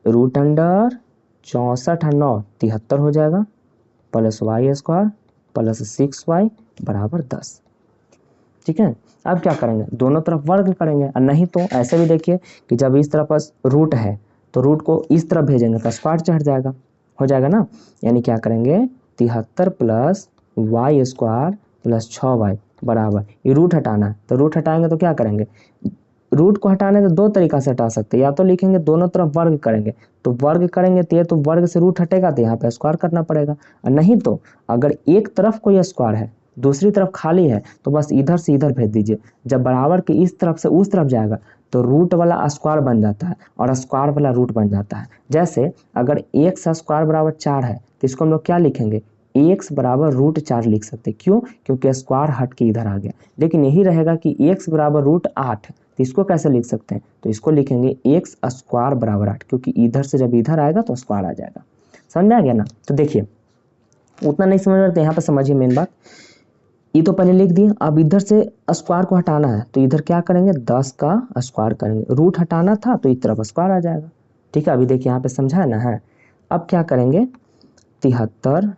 रूट अंडर 64 और 9 73 हो जाएगा, plus y square plus 6y बराबर 10, ठीक है। अब क्या करेंगे, दोनों तरफ वर्ग करेंगे, और नहीं तो ऐसे भी देखिए कि जब इस तरफ रूट है तो रूट को इस तरफ भेजेंगे तो स्क्वायर चढ़ जाएगा, हो जाएगा ना। यानी क्या करेंगे, 73 plus y square plus 6y बराबर, ये रूट हटाना है तो रूट हटाएंगे तो क्या करेंगे, रूट को हटाने तो 2 तरीका से हटा सकते हैं, या तो लिखेंगे दोनों तरफ वर्ग करेंगे, तो वर्ग करेंगे तो ये तो वर्ग से रूट हटेगा तो यहाँ पे स्क्वायर करना पड़ेगा, और नहीं तो अगर एक तरफ कोई स्क्वायर है दूसरी तरफ खाली है तो बस इधर से इधर भेज दीजिए। जब बराबर के इस तरफ से उस तरफ जाएगा तो रूट वाला स्क्वायर बन जाता है और स्क्वायर वाला रूट बन जाता है। जैसे अगर x स्क्वायर बराबर 4 है तो इसको हम लोग क्या लिखेंगे, x बराबर √4 लिख सकते, क्यों, क्योंकि स्क्वायर हट के इधर आ गया। लेकिन यही रहेगा कि x बराबर √8, तो इसको कैसे लिख सकते हैं, तो इसको लिखेंगे x स्क्वायर बराबर 8, क्योंकि इधर से जब इधर आएगा तो स्क्वायर आ जाएगा। समझ में आ गया ना। तो देखिए उतना नहीं समझ रहे तो यहाँ पर समझिए मेन बात, ये तो पहले लिख दिए। अब इधर से स्क्वायर को हटाना है तो इधर क्या करेंगे, 10 का स्क्वायर करेंगे, रूट हटाना था तो इस तरफ स्क्वायर आ जाएगा, ठीक है। अभी देखिए यहाँ पे समझा है ना है। अब क्या करेंगे, 73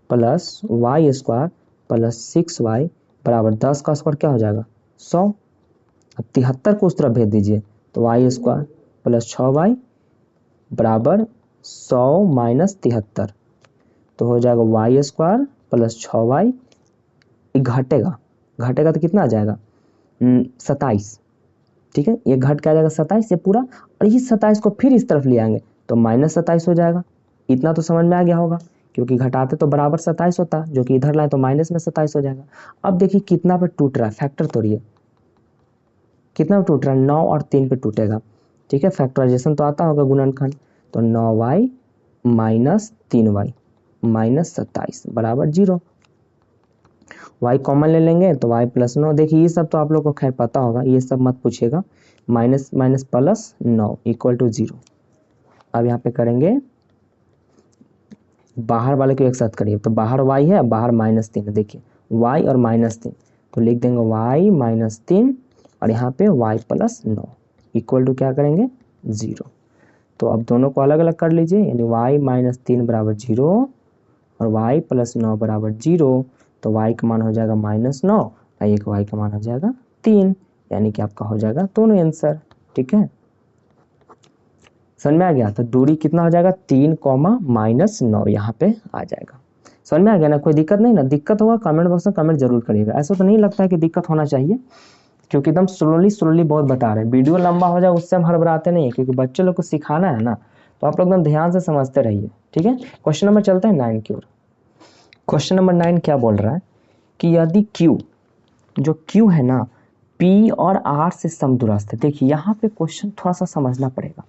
plus y square plus 6y बराबर 10 का स्क्वायर क्या हो जाएगा 100। अब 73 को उस तरफ भेज दीजिए तो y स्क्वायर प्लस 6y बराबर 100 - 73, तो हो जाएगा y स्क्वायर प्लस 6y, घटेगा, घटेगा तो कितना आ जाएगा 27, ठीक है। ये घट के आ जाएगा 27 ये पूरा, और इस 27 को फिर इस तरफ ले आएंगे तो -27 हो जाएगा। इतना तो समझ में आ गया होगा, क्योंकि घटाते तो बराबर 27 होता, जो कि इधर लाए तो माइनस में 27 हो जाएगा। अब देखिए कितना पे टूट रहा है, फैक्टर तोड़िए, कितना पे टूट रहा है, 9 और 3 पे टूटेगा, ठीक है। फैक्टराइजेशन तो आता होगा गुणनखंड, तो 9y - 3y -27 बराबर 0। y कॉमन ले लेंगे तो y + 9, देखिए ये सब तो आप लोग को खैर पता होगा, ये सब मत पूछिएगा, माइनस माइनस प्लस 9 = 0। अब यहाँ पे करेंगे, बाहर वाले को एक साथ करिए, तो बाहर y है, बाहर -3 है, देखिए y और -3, तो लिख देंगे y - 3 और यहाँ पे y + 9 = क्या करेंगे 0। तो अब दोनों को अलग अलग कर लीजिए, यानी y माइनस 3 बराबर 0 और y प्लस 9 बराबर 0। तो y का मान हो जाएगा -9 और एक y का मान हो जाएगा 3, यानी कि आपका हो जाएगा दोनों आंसर। ठीक है, समझ में आ गया। तो दूरी कितना हो जाएगा 3, -9 यहाँ पे आ जाएगा। समझ में आ गया ना, कोई दिक्कत नहीं ना? दिक्कत होगा कमेंट बॉक्स में कमेंट जरूर करिएगा। ऐसा तो नहीं लगता है कि दिक्कत होना चाहिए, क्योंकि एकदम स्लोली बहुत बता रहे हैं। वीडियो लंबा हो जाए उससे हम हड़बड़ाते नहीं है, क्योंकि बच्चे लोग को सिखाना है ना, तो आप लोग एकदम ध्यान से समझते रहिए। ठीक है, क्वेश्चन नंबर चलते हैं 9 की ओर। क्वेश्चन नंबर 9 क्या बोल रहा है कि यदि Q, जो Q है ना, P और R से समदूरस्थ है। देखिए यहाँ पे क्वेश्चन थोड़ा सा समझना पड़ेगा।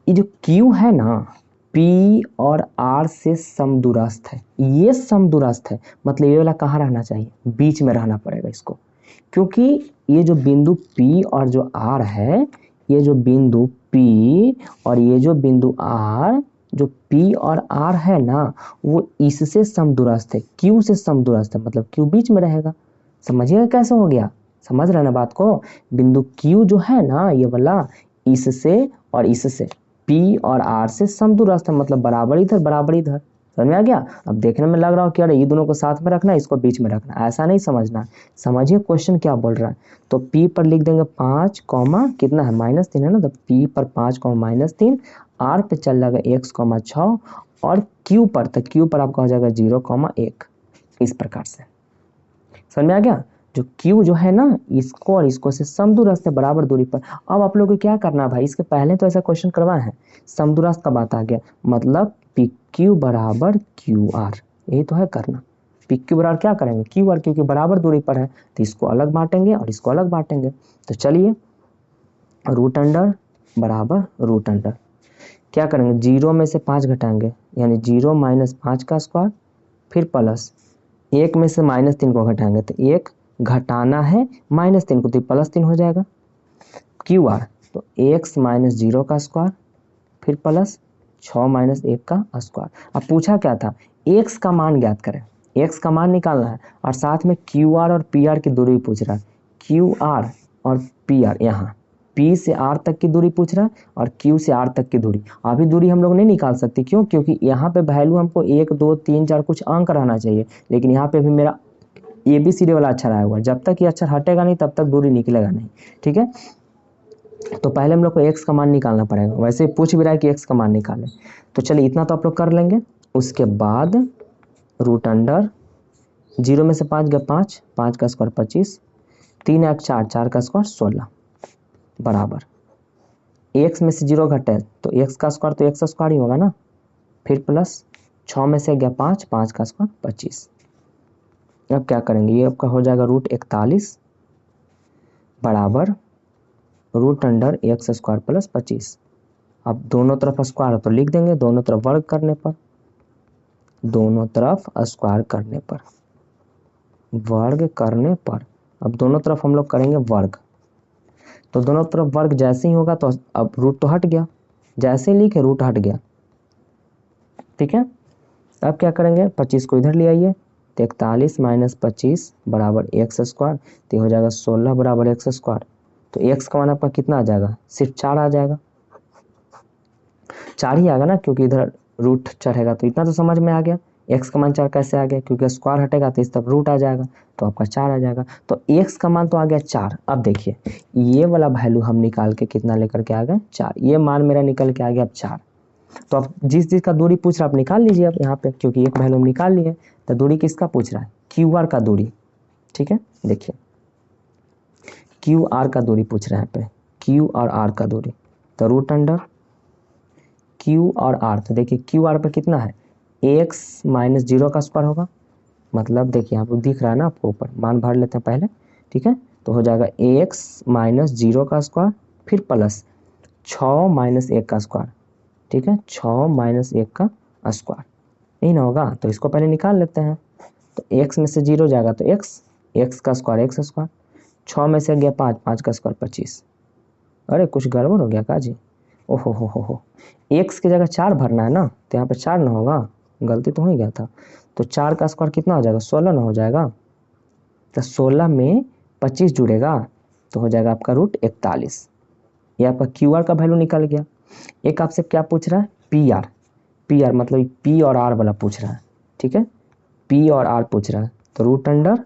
ये जो Q है ना, P और R से समदूरस्थ है, ये समदूरस्थ है, मतलब ये वाला कहाँ रहना चाहिए? बीच में रहना पड़ेगा इसको, क्योंकि ये जो बिंदु P और जो R है, ये जो बिंदु P और ये जो बिंदु R, जो P और R है ना, वो इससे समदूरस्थ है, Q से समदूरस्थ है, मतलब Q बीच में रहेगा। समझिएगा कैसे हो गया? समझ रहे हैं ना बात को? बिंदु Q जो है ना, ये वाला, इससे और इससे P और R से समदूरस्थ है, मतलब बराबर इधर बराबर इधर। समझ में आ गया? अब देखने में लग रहा हो कि अरे ये दोनों को साथ में रखना है, इसको बीच में रखना, ऐसा नहीं समझना। समझिए क्वेश्चन क्या बोल रहा है। तो P पर लिख देंगे 5 कॉमा कितना है, -3 है ना, तो P पर 5 कॉमा -3, R पे चल जाएगा x कॉमा 6 और Q पर, तो Q पर आपका हो जाएगा 0,1। इस प्रकार से समझ में आ गया। जो Q जो है ना, इसको और इसको से समदूरस्थ है, बराबर दूरी पर। अब आप लोगों को क्या करना है भाई, इसके पहले तो ऐसा क्वेश्चन करवाए हैं, समदूरस्थ का बात आ गया, मतलब PQ बराबर QR, यही तो है करना। PQ बराबर क्या करेंगे, QR, क्योंकि बराबर दूरी पर है, तो इसको अलग बांटेंगे और इसको अलग बांटेंगे। तो चलिए, रूट अंडर बराबर रूट अंडर, क्या करेंगे, 0 में से 5 घटाएंगे, यानी 0 माइनस 5 का स्क्वायर, फिर प्लस 1 में से -3 को घटाएंगे, तो 1 घटाना है -3 को, तो +3 हो जाएगा। QR, तो x माइनस 0 का स्क्वायर, फिर प्लस 6 माइनस 1 का स्क्वायर। अब पूछा क्या था, x का मान ज्ञात करें, x का मान निकालना है, और साथ में QR और PR की दूरी पूछ रहा है। QR और PR, यहाँ P से R तक की दूरी पूछ रहा है और Q से R तक की दूरी। अभी दूरी हम लोग नहीं निकाल सकते, क्यों? क्योंकि यहाँ पे वैल्यू हमको 1 2 3 4 कुछ अंक रहना चाहिए, लेकिन यहाँ पे भी मेरा ABCD वाला अक्षर आया हुआ है, जब तक ये अक्षर हटेगा नहीं तब तक दूरी निकलेगा नहीं। ठीक है, तो पहले हम लोग को x का मान निकालना पड़ेगा, वैसे पूछ भी रहा है कि x का मान निकालें। तो चलिए इतना तो आप लोग कर लेंगे। उसके बाद रूट अंडर 0 में से 5 गया 5, 5 का स्क्वायर 25, 3 1 4, 4 का स्क्वायर 16, बराबर x में से 0 घटे तो x का स्क्वायर तो x का स्क्वायर ही होगा ना, फिर प्लस 6 में से गया 5, 5 का स्क्वायर 25। अब क्या करेंगे, ये आपका हो जाएगा √41 बराबर root under x square plus 25। अब दोनों तरफ स्क्वायर तो लिख देंगे, दोनों तरफ वर्ग करने पर, दोनों तरफ स्क्वायर करने पर, वर्ग करने पर, अब दोनों तरफ हम लोग करेंगे वर्ग, तो दोनों तरफ वर्ग जैसे ही होगा तो अब रूट तो हट गया, जैसे ही लिखे रूट हट गया। ठीक है, अब क्या करेंगे, 25 को इधर ले आइए, तो 41 माइनस 25 बराबर x स्क्वायर, तो हो जाएगा 16 बराबर x स्क्वायर। तो x का मान आपका कितना आ जाएगा, सिर्फ 4 आ जाएगा, 4 ही आएगा ना, क्योंकि इधर रूट चढ़ेगा। तो इतना तो समझ में आ गया, x का मान 4 कैसे आ गया, क्योंकि स्क्वायर हटेगा तो इस तरफ रूट आ जाएगा, तो आपका 4 आ जाएगा। तो x का मान तो आ गया 4। अब देखिए ये वाला वैल्यू हम निकाल के कितना लेकर के आ गए, 4, ये मान मेरा निकल के आ गया अब 4। तो अब जिस चीज़ का दूरी पूछ रहा है आप निकाल लीजिए अब यहाँ पे, क्योंकि एक वैल्यू हम निकाल लिए। तो दूरी किसका पूछ रहा है, QR का दूरी। ठीक है, देखिए QR का दूरी पूछ रहे हैं यहाँ पे, Q और R का दूरी, तो रूट अंडर Q और R, तो देखिए QR पर कितना है, x माइनस 0 का स्क्वायर होगा, मतलब देखिए यहाँ पर दिख रहा है ना आपको, ऊपर मान भर लेते हैं पहले। ठीक है, तो हो जाएगा x माइनस 0 का स्क्वायर, फिर प्लस 6 माइनस 1 का स्क्वायर। ठीक है, 6 माइनस 1 का स्क्वायर, यही ना होगा, तो इसको पहले निकाल लेते हैं। तो x में से 0 जाएगा तो x का स्क्वायर x स्क्वायर, 6 में से गया 5, 5 का स्क्वायर 25। अरे कुछ गड़बड़ हो गया का जी, ओहो हो, x की जगह 4 भरना है ना, तो यहाँ पे 4 ना होगा, गलती तो हो ही गया था। तो 4 का स्क्वायर कितना हो जाएगा, 16 ना हो जाएगा, तो 16 में 25 जुड़ेगा, तो हो जाएगा आपका √41। ये आपका QR का वैल्यू निकल गया। एक आपसे क्या पूछ रहा है, पी आर, पी आर मतलब पी और आर वाला पूछ रहा है, ठीक है, पी और आर पूछ रहा है। तो रूट अंडर,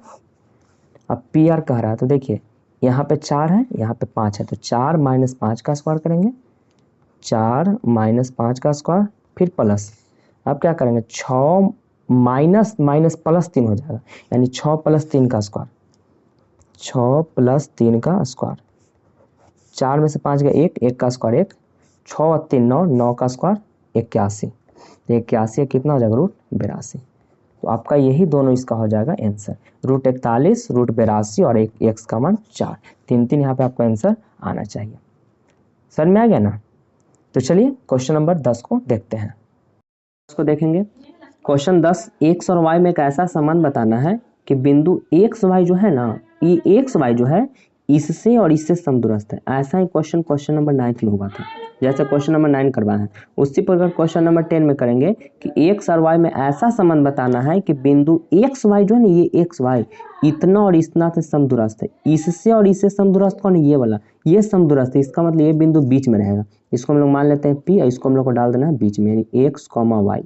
अब पी आर कह रहा है तो देखिए यहाँ पे 4 है, यहाँ पे 5 है, तो 4 माइनस 5 का स्क्वायर करेंगे, 4 माइनस 5 का स्क्वायर, फिर प्लस, अब क्या करेंगे 6 माइनस माइनस प्लस 3 हो जाएगा, यानी 6 प्लस 3 का स्क्वायर, 6 प्लस 3 का स्क्वायर, 4 में से 5 गया 1, 1 का स्क्वायर 1, 6 और 3 9, 9 का स्क्वायर 81, तो 81 कितना हो जाएगा रूट 82। तो आपका यही दोनों इसका हो जाएगा आंसर, रूट 41, रूट 82 और एक एक्स का मान 4, 3 3 यहाँ पे आपका आंसर आना चाहिए। सर में आ गया ना। तो चलिए क्वेश्चन नंबर 10 को देखते हैं। इसको देखेंगे क्वेश्चन 10, एक्स और वाई में एक ऐसा संबंध बताना है कि बिंदु एक्स वाई जो है ना, ये एक्स वाई जो है इससे और इससे समदूरस्थ है। ऐसा ही क्वेश्चन नंबर 9 में हुआ था, जैसे क्वेश्चन नंबर 9 करवाए हैं, उसी प्रकार क्वेश्चन नंबर 10 में करेंगे कि एक्स और वाई में ऐसा संबंध बताना है कि बिंदु एक्स वाई जो है ना, ये एक्स वाई इतना और इतना से समदूरस्थ है, इससे और इससे समदूरस्थ कौन है, ये वाला, ये समदूरस्थ है, इसका मतलब ये बिंदु बीच में रहेगा, इसको हम लोग मान लेते हैं पी और इसको हम लोग को डाल देना है बीच में, यानी एक्स कॉमा वाई,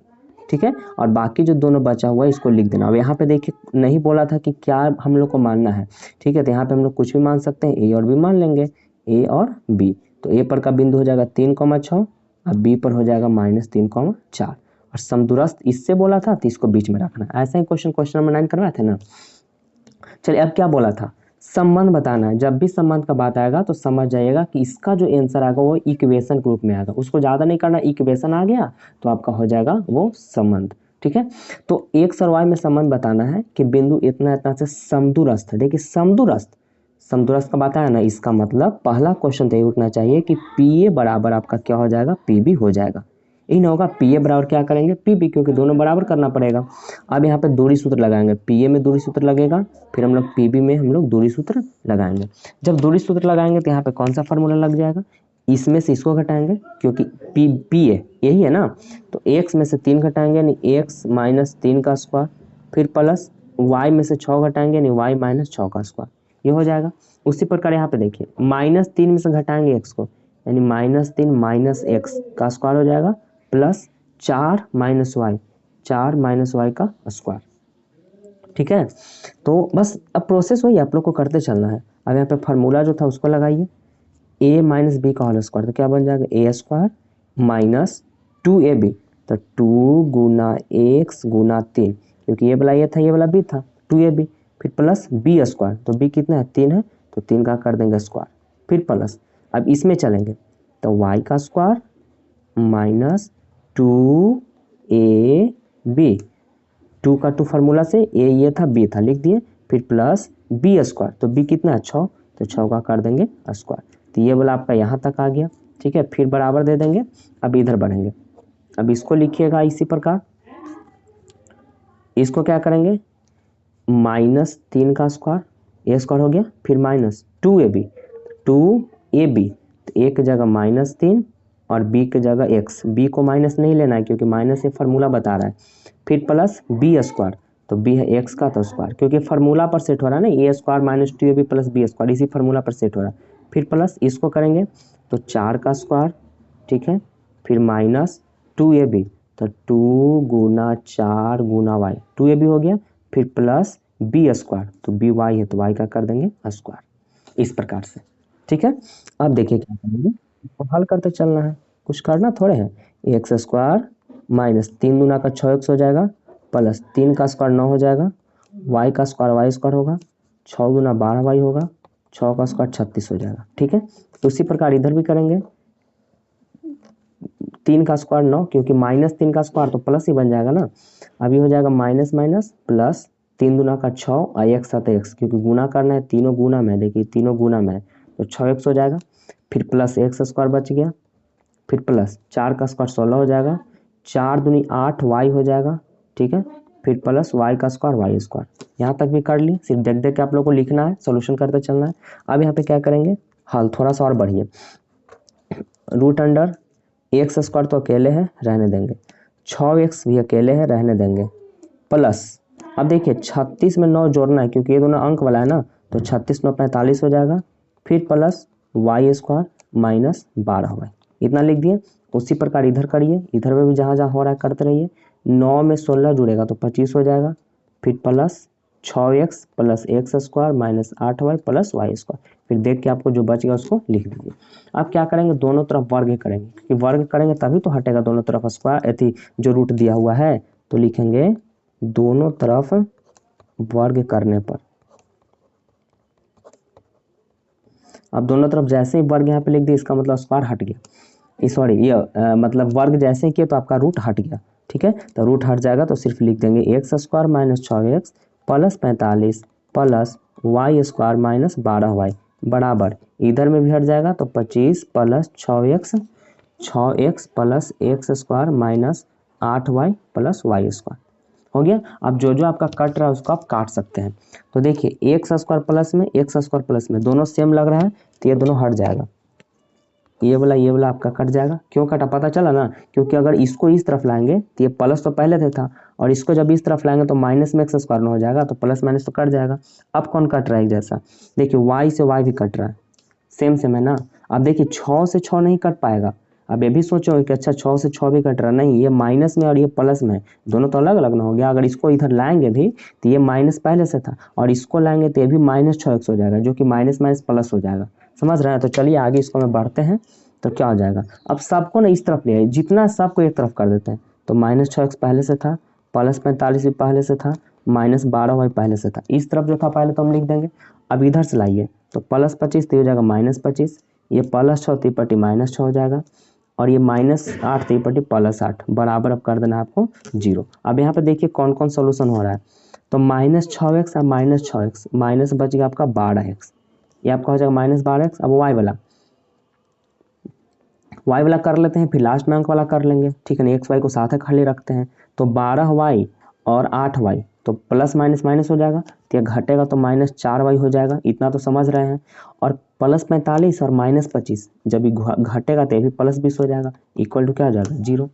ठीक है। और बाकी जो दोनों बचा हुआ है इसको लिख देना। अब यहाँ पे देखिए नहीं बोला था कि क्या हम लोग को मानना है, ठीक है, तो यहाँ पे हम लोग कुछ भी मान सकते हैं, ए और बी मान लेंगे, ए और बी। तो ए पर का बिंदु हो जाएगा 3,6 और बी पर हो जाएगा -3,4, और समदूरस्थ इससे बोला था तो इसको बीच में रखना। ऐसा ही क्वेश्चन नंबर 9 करवाए थे ना। चलिए अब क्या बोला था, संबंध बताना है। जब भी संबंध का बात आएगा तो समझ जाइएगा कि इसका जो आंसर आएगा वो इक्वेशन के रूप में आएगा, उसको ज़्यादा नहीं करना, इक्वेशन आ गया तो आपका हो जाएगा वो संबंध, ठीक है। तो एक्स और वाई में संबंध बताना है कि बिंदु इतना इतना से समदूरस्थ है। देखिए समदूरस्थ का बात आया ना, इसका मतलब पहला क्वेश्चन तो ये उठना चाहिए कि पी ए बराबर आपका क्या हो जाएगा, पी बी हो जाएगा। यही ना होगा, पी ए बराबर क्या करेंगे, पी बी, क्योंकि दोनों बराबर करना पड़ेगा। अब यहाँ पे दूरी सूत्र लगाएंगे, पी ए में दूरी सूत्र लगेगा, फिर हम लोग पी बी में हम लोग दूरी सूत्र लगाएंगे। जब दूरी सूत्र लगाएंगे तो यहाँ पे कौन सा फार्मूला लग जाएगा, इसमें से इसको घटाएंगे क्योंकि पी पी ए यही है ना, तो एक्स में से 3 घटाएंगे यानी एक्स माइनस 3 का स्क्वायर, फिर प्लस वाई में से 6 घटाएंगे यानी वाई माइनस 6 का स्क्वायर, ये हो जाएगा। उसी प्रकार यहाँ पे देखिए -3 में से घटाएंगे एक्स को, यानी -3 माइनस एक्स का स्क्वायर हो जाएगा, plus 4 minus y, 4 minus y का स्क्वायर, ठीक है। तो बस अब प्रोसेस वही आप लोग को करते चलना है। अब यहाँ पे फार्मूला जो था उसको लगाइए, a माइनस बी का होल स्क्वायर, तो क्या बन जाएगा ए स्क्वायर माइनस 2ab, तो 2 गुना एक्स गुना 3, क्योंकि ये वाला ये था, ये वाला बी था, 2ab, फिर प्लस बी स्क्वायर, तो बी कितना है 3 है, तो 3 का कर देंगे स्क्वायर, फिर प्लस, अब इसमें चलेंगे तो y का स्क्वायर माइनस 2ab, 2 का 2 फार्मूला से ए ये था बी था लिख दिए, फिर प्लस बी स्क्वायर, तो बी कितना है 6, तो 6 का कर देंगे स्क्वायर, तो ये वाला आपका यहाँ तक आ गया, ठीक है। फिर बराबर दे देंगे, अब इधर बढ़ेंगे, अब इसको लिखिएगा इसी प्रकार, इसको क्या करेंगे -3 का स्क्वायर, ए स्क्वायर हो गया, फिर माइनस 2ab, तो ए की जगह -3 और बी की जगह एक्स, बी को माइनस नहीं लेना है क्योंकि माइनस ये फार्मूला बता रहा है, फिर प्लस बी स्क्वायर, तो बी है एक्स का तो स्क्वायर, क्योंकि फार्मूला पर सेट हो रहा है ना, a square minus 2ab plus b square, इसी फार्मूला पर सेट हो रहा है। फिर प्लस इसको करेंगे तो 4 का स्क्वायर, ठीक है, फिर माइनस 2ab, तो 2 गुना 4 गुना वाई, 2ab हो गया, फिर प्लस बी स्क्वायर, तो बी वाई है तो वाई का कर देंगे स्क्वायर, इस प्रकार से, ठीक है। अब देखिए क्या करेंगे, तो हल करते चलना है, कुछ करना थोड़े है, एक्स स्क्वायर माइनस 3 दूना का 6x हो जाएगा, प्लस 3 का स्क्वायर 9 हो जाएगा, वाई का स्क्वायर वाई स्क्वायर होगा, 6 दूना 12 वाई होगा, 6 का स्क्वायर 36 हो जाएगा, ठीक है। तो उसी प्रकार इधर भी करेंगे, 3 का स्क्वायर 9, क्योंकि -3 का स्क्वायर तो प्लस ही बन जाएगा ना, अभी हो जाएगा माइनस माइनस प्लस, 3 दूना का 6 और एक साथ x, क्योंकि गुना करना है, तीनों गुना में, देखिए तीनों गुना में, तो 6x हो जाएगा, फिर प्लस एक्स स्क्वायर बच गया, फिर प्लस 4 का स्क्वायर 16 हो जाएगा, 4 दूनी 8 वाई हो जाएगा, ठीक है, फिर प्लस वाई का स्क्वायर वाई स्क्वायर, यहाँ तक भी कर ली, सिर्फ देख देख के आप लोग को लिखना है, सोल्यूशन करते चलना है। अब यहाँ पे क्या करेंगे, हल थोड़ा सा और बढ़िए, रूट अंडर एक्स स्क्वायर तो अकेले है रहने देंगे, 6x भी अकेले है रहने देंगे, प्लस अब देखिए 36 में 9 जोड़ना है क्योंकि ये दोनों अंक वाला है ना, तो 36 9 45 हो जाएगा, फिर plus y square minus 12 y, इतना लिख दिए। उसी प्रकार इधर करिए, इधर में भी जहाँ जहाँ हो रहा है करते रहिए। 9 में 16 जुड़ेगा तो 25 हो जाएगा, फिर plus 6x plus x square minus 8y plus y square. फिर देख के आपको जो बच गया उसको लिख दीजिए। अब क्या करेंगे, दोनों तरफ वर्ग करेंगे, क्योंकि वर्ग करेंगे तभी तो हटेगा दोनों तरफ स्क्वायर अथी जो रूट दिया हुआ है। तो लिखेंगे दोनों तरफ वर्ग करने पर। अब दोनों तरफ जैसे ही वर्ग यहाँ पे लिख दिया, इसका मतलब स्क्वायर हट गया, सॉरी ये मतलब वर्ग जैसे ही किया तो आपका रूट हट गया। ठीक है, तो रूट हट जाएगा तो सिर्फ लिख देंगे x square minus 6x plus 45 plus y square minus 12y बराबर, इधर में भी हट जाएगा तो 25 plus 6x plus x square minus 8y plus y square. हो गया। अब जो जो आपका कट रहा है उसको आप काट सकते हैं। तो देखिए एक्स स्क्वायर प्लस में दोनों सेम लग रहा है तो ये दोनों हट जाएगा, ये वाला आपका कट जाएगा। क्यों कटा पता चला ना, क्योंकि अगर इसको इस तरफ लाएंगे तो ये प्लस तो पहले से था, और इसको जब इस तरफ लाएंगे तो माइनस में एक्स स्क्वायर में हो जाएगा, तो प्लस माइनस तो कट जाएगा। अब कौन कट रहा है एक जैसा, देखिए वाई से वाई भी कट रहा है, सेम है ना। अब देखिए 6 से 6 नहीं कट पाएगा। अब ये भी सोचो कि अच्छा 6 से 6 भी कट रहा, नहीं, ये माइनस में और ये प्लस में, दोनों तो अलग अलग ना हो गया। अगर इसको इधर लाएंगे भी तो ये माइनस पहले से था, और इसको लाएंगे तो ये भी माइनस 6x हो जाएगा, जो कि माइनस माइनस प्लस हो जाएगा। समझ रहे हैं। तो चलिए आगे इसको में बढ़ते हैं। तो क्या हो जाएगा, अब सबको ना इस तरफ ले आइए, जितना सबको एक तरफ कर देते हैं। तो माइनस 6x पहले से था, प्लस 45 भी पहले से था, माइनस 12y पहले से था। इस तरफ जो था पहले तो हम लिख देंगे। अब इधर से लाइए तो प्लस 25 तो हो जाएगा माइनस 25, ये प्लस 6 तिपट्टी माइनस 6 हो जाएगा, और ये माइनस 8 तिपट्टी प्लस 8 बराबर अब कर देना आपको 0। अब यहाँ पे देखिए कौन कौन सोल्यूशन हो रहा है। तो माइनस 6x और माइनस 6x, माइनस बच गया आपका 12x, ये आपका हो जाएगा माइनस 12x। अब वाई वाला कर लेते हैं, फिर लास्ट में अंक वाला कर लेंगे। ठीक है ना, एक्स वाई को साथ खाली रखते हैं। तो 12y और 8y, तो प्लस माइनस माइनस हो जाएगा, तो ये घटेगा तो माइनस 4y हो जाएगा, इतना तो समझ रहे हैं। और प्लस 45 और माइनस 25 जब ये घटेगा तो ये भी प्लस 20 हो जाएगा, इक्वल टू क्या हो जाएगा 0।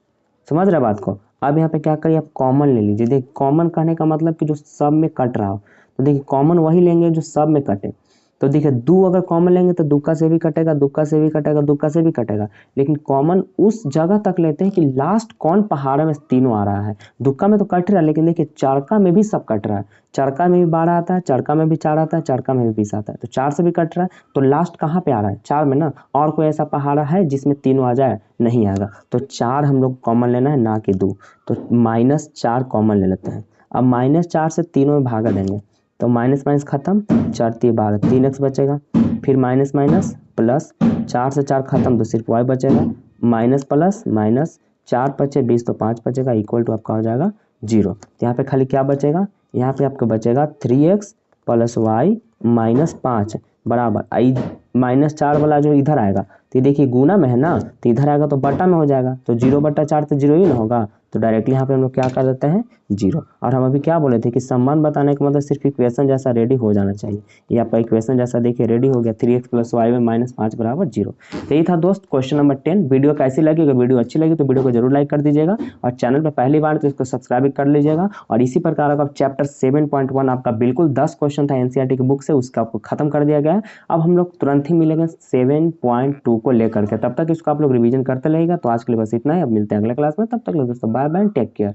समझ रहे बात को। अब यहाँ पे क्या करिए, आप कॉमन ले लीजिए। देखिए कॉमन कहने का मतलब कि जो सब में कट रहा हो, तो देखिए कॉमन वही लेंगे जो सब में कटे। तो देखिए दो अगर कॉमन लेंगे तो दुक्का से भी कटेगा, दुक्का से भी कटेगा, दुक्का से भी कटेगा, लेकिन कॉमन उस जगह तक लेते हैं कि लास्ट कौन पहाड़ में तीनों आ रहा है। दुक्का में तो कट रहा है, लेकिन देखिए चरका में भी सब कट रहा है। चरका में भी 12 आता है, चरका में भी 4 आता है, चरका में भी 20 आता है, तो 4 से भी कट रहा है। तो लास्ट कहाँ पे आ रहा है, 4 में ना। और कोई ऐसा पहाड़ा है जिसमें तीनों आ जाए, नहीं आएगा। तो 4 हम लोग कॉमन लेना है, ना कि 2। तो -4 कॉमन ले लेते हैं। अब -4 से तीनों में भागा देंगे, तो माइनस माइनस खत्म, 4 3 12, 3x बचेगा। फिर माइनस माइनस प्लस, 4 से 4 खत्म तो सिर्फ y बचेगा, माइनस प्लस माइनस, 4 बचे 20 तो 5 बचेगा, इक्वल टू आपका हो जाएगा 0। तो यहाँ पे खाली क्या बचेगा, यहाँ पे आपका बचेगा 3x प्लस वाई माइनस 5 बराबर -4 वाला जो इधर आएगा, तो ये देखिए गुना में है ना, तो इधर आएगा तो बटा में हो जाएगा, तो 0/4 तो 0 ही ना होगा। तो डायरेक्टली यहाँ पे हम लोग क्या कर देते हैं 0। और हम अभी क्या बोले थे कि सम्मान बताने का मतलब सिर्फ इक्वेशन जैसा रेडी हो जाना चाहिए। ये आपका इक्वेशन जैसा देखिए रेडी हो गया, 3x प्लस वाई में -5 बराबर 0। तो यही था दोस्त क्वेश्चन नंबर 10। वीडियो कैसी लगी, अगर वीडियो अच्छी लगी तो वीडियो को जरूर लाइक कर दीजिएगा, और चैनल पर पहली बार तो इसको सब्सक्राइब कर लीजिएगा। और इसी प्रकार का चैप्टर 7.1 आपका बिल्कुल 10 क्वेश्चन था एनसीईआरटी की बुक से, उसका आपको खत्म कर दिया गया है। अब हम लोग तुरंत ही मिलेंगे 7.2 को लेकर के, तब तक इसको आप लोग रिवीजन करते रहेगा। तो आज के लिए बस इतना है, अब मिलते हैं अगले क्लास में, तब तक दोस्तों बाय बाय, टेक केयर।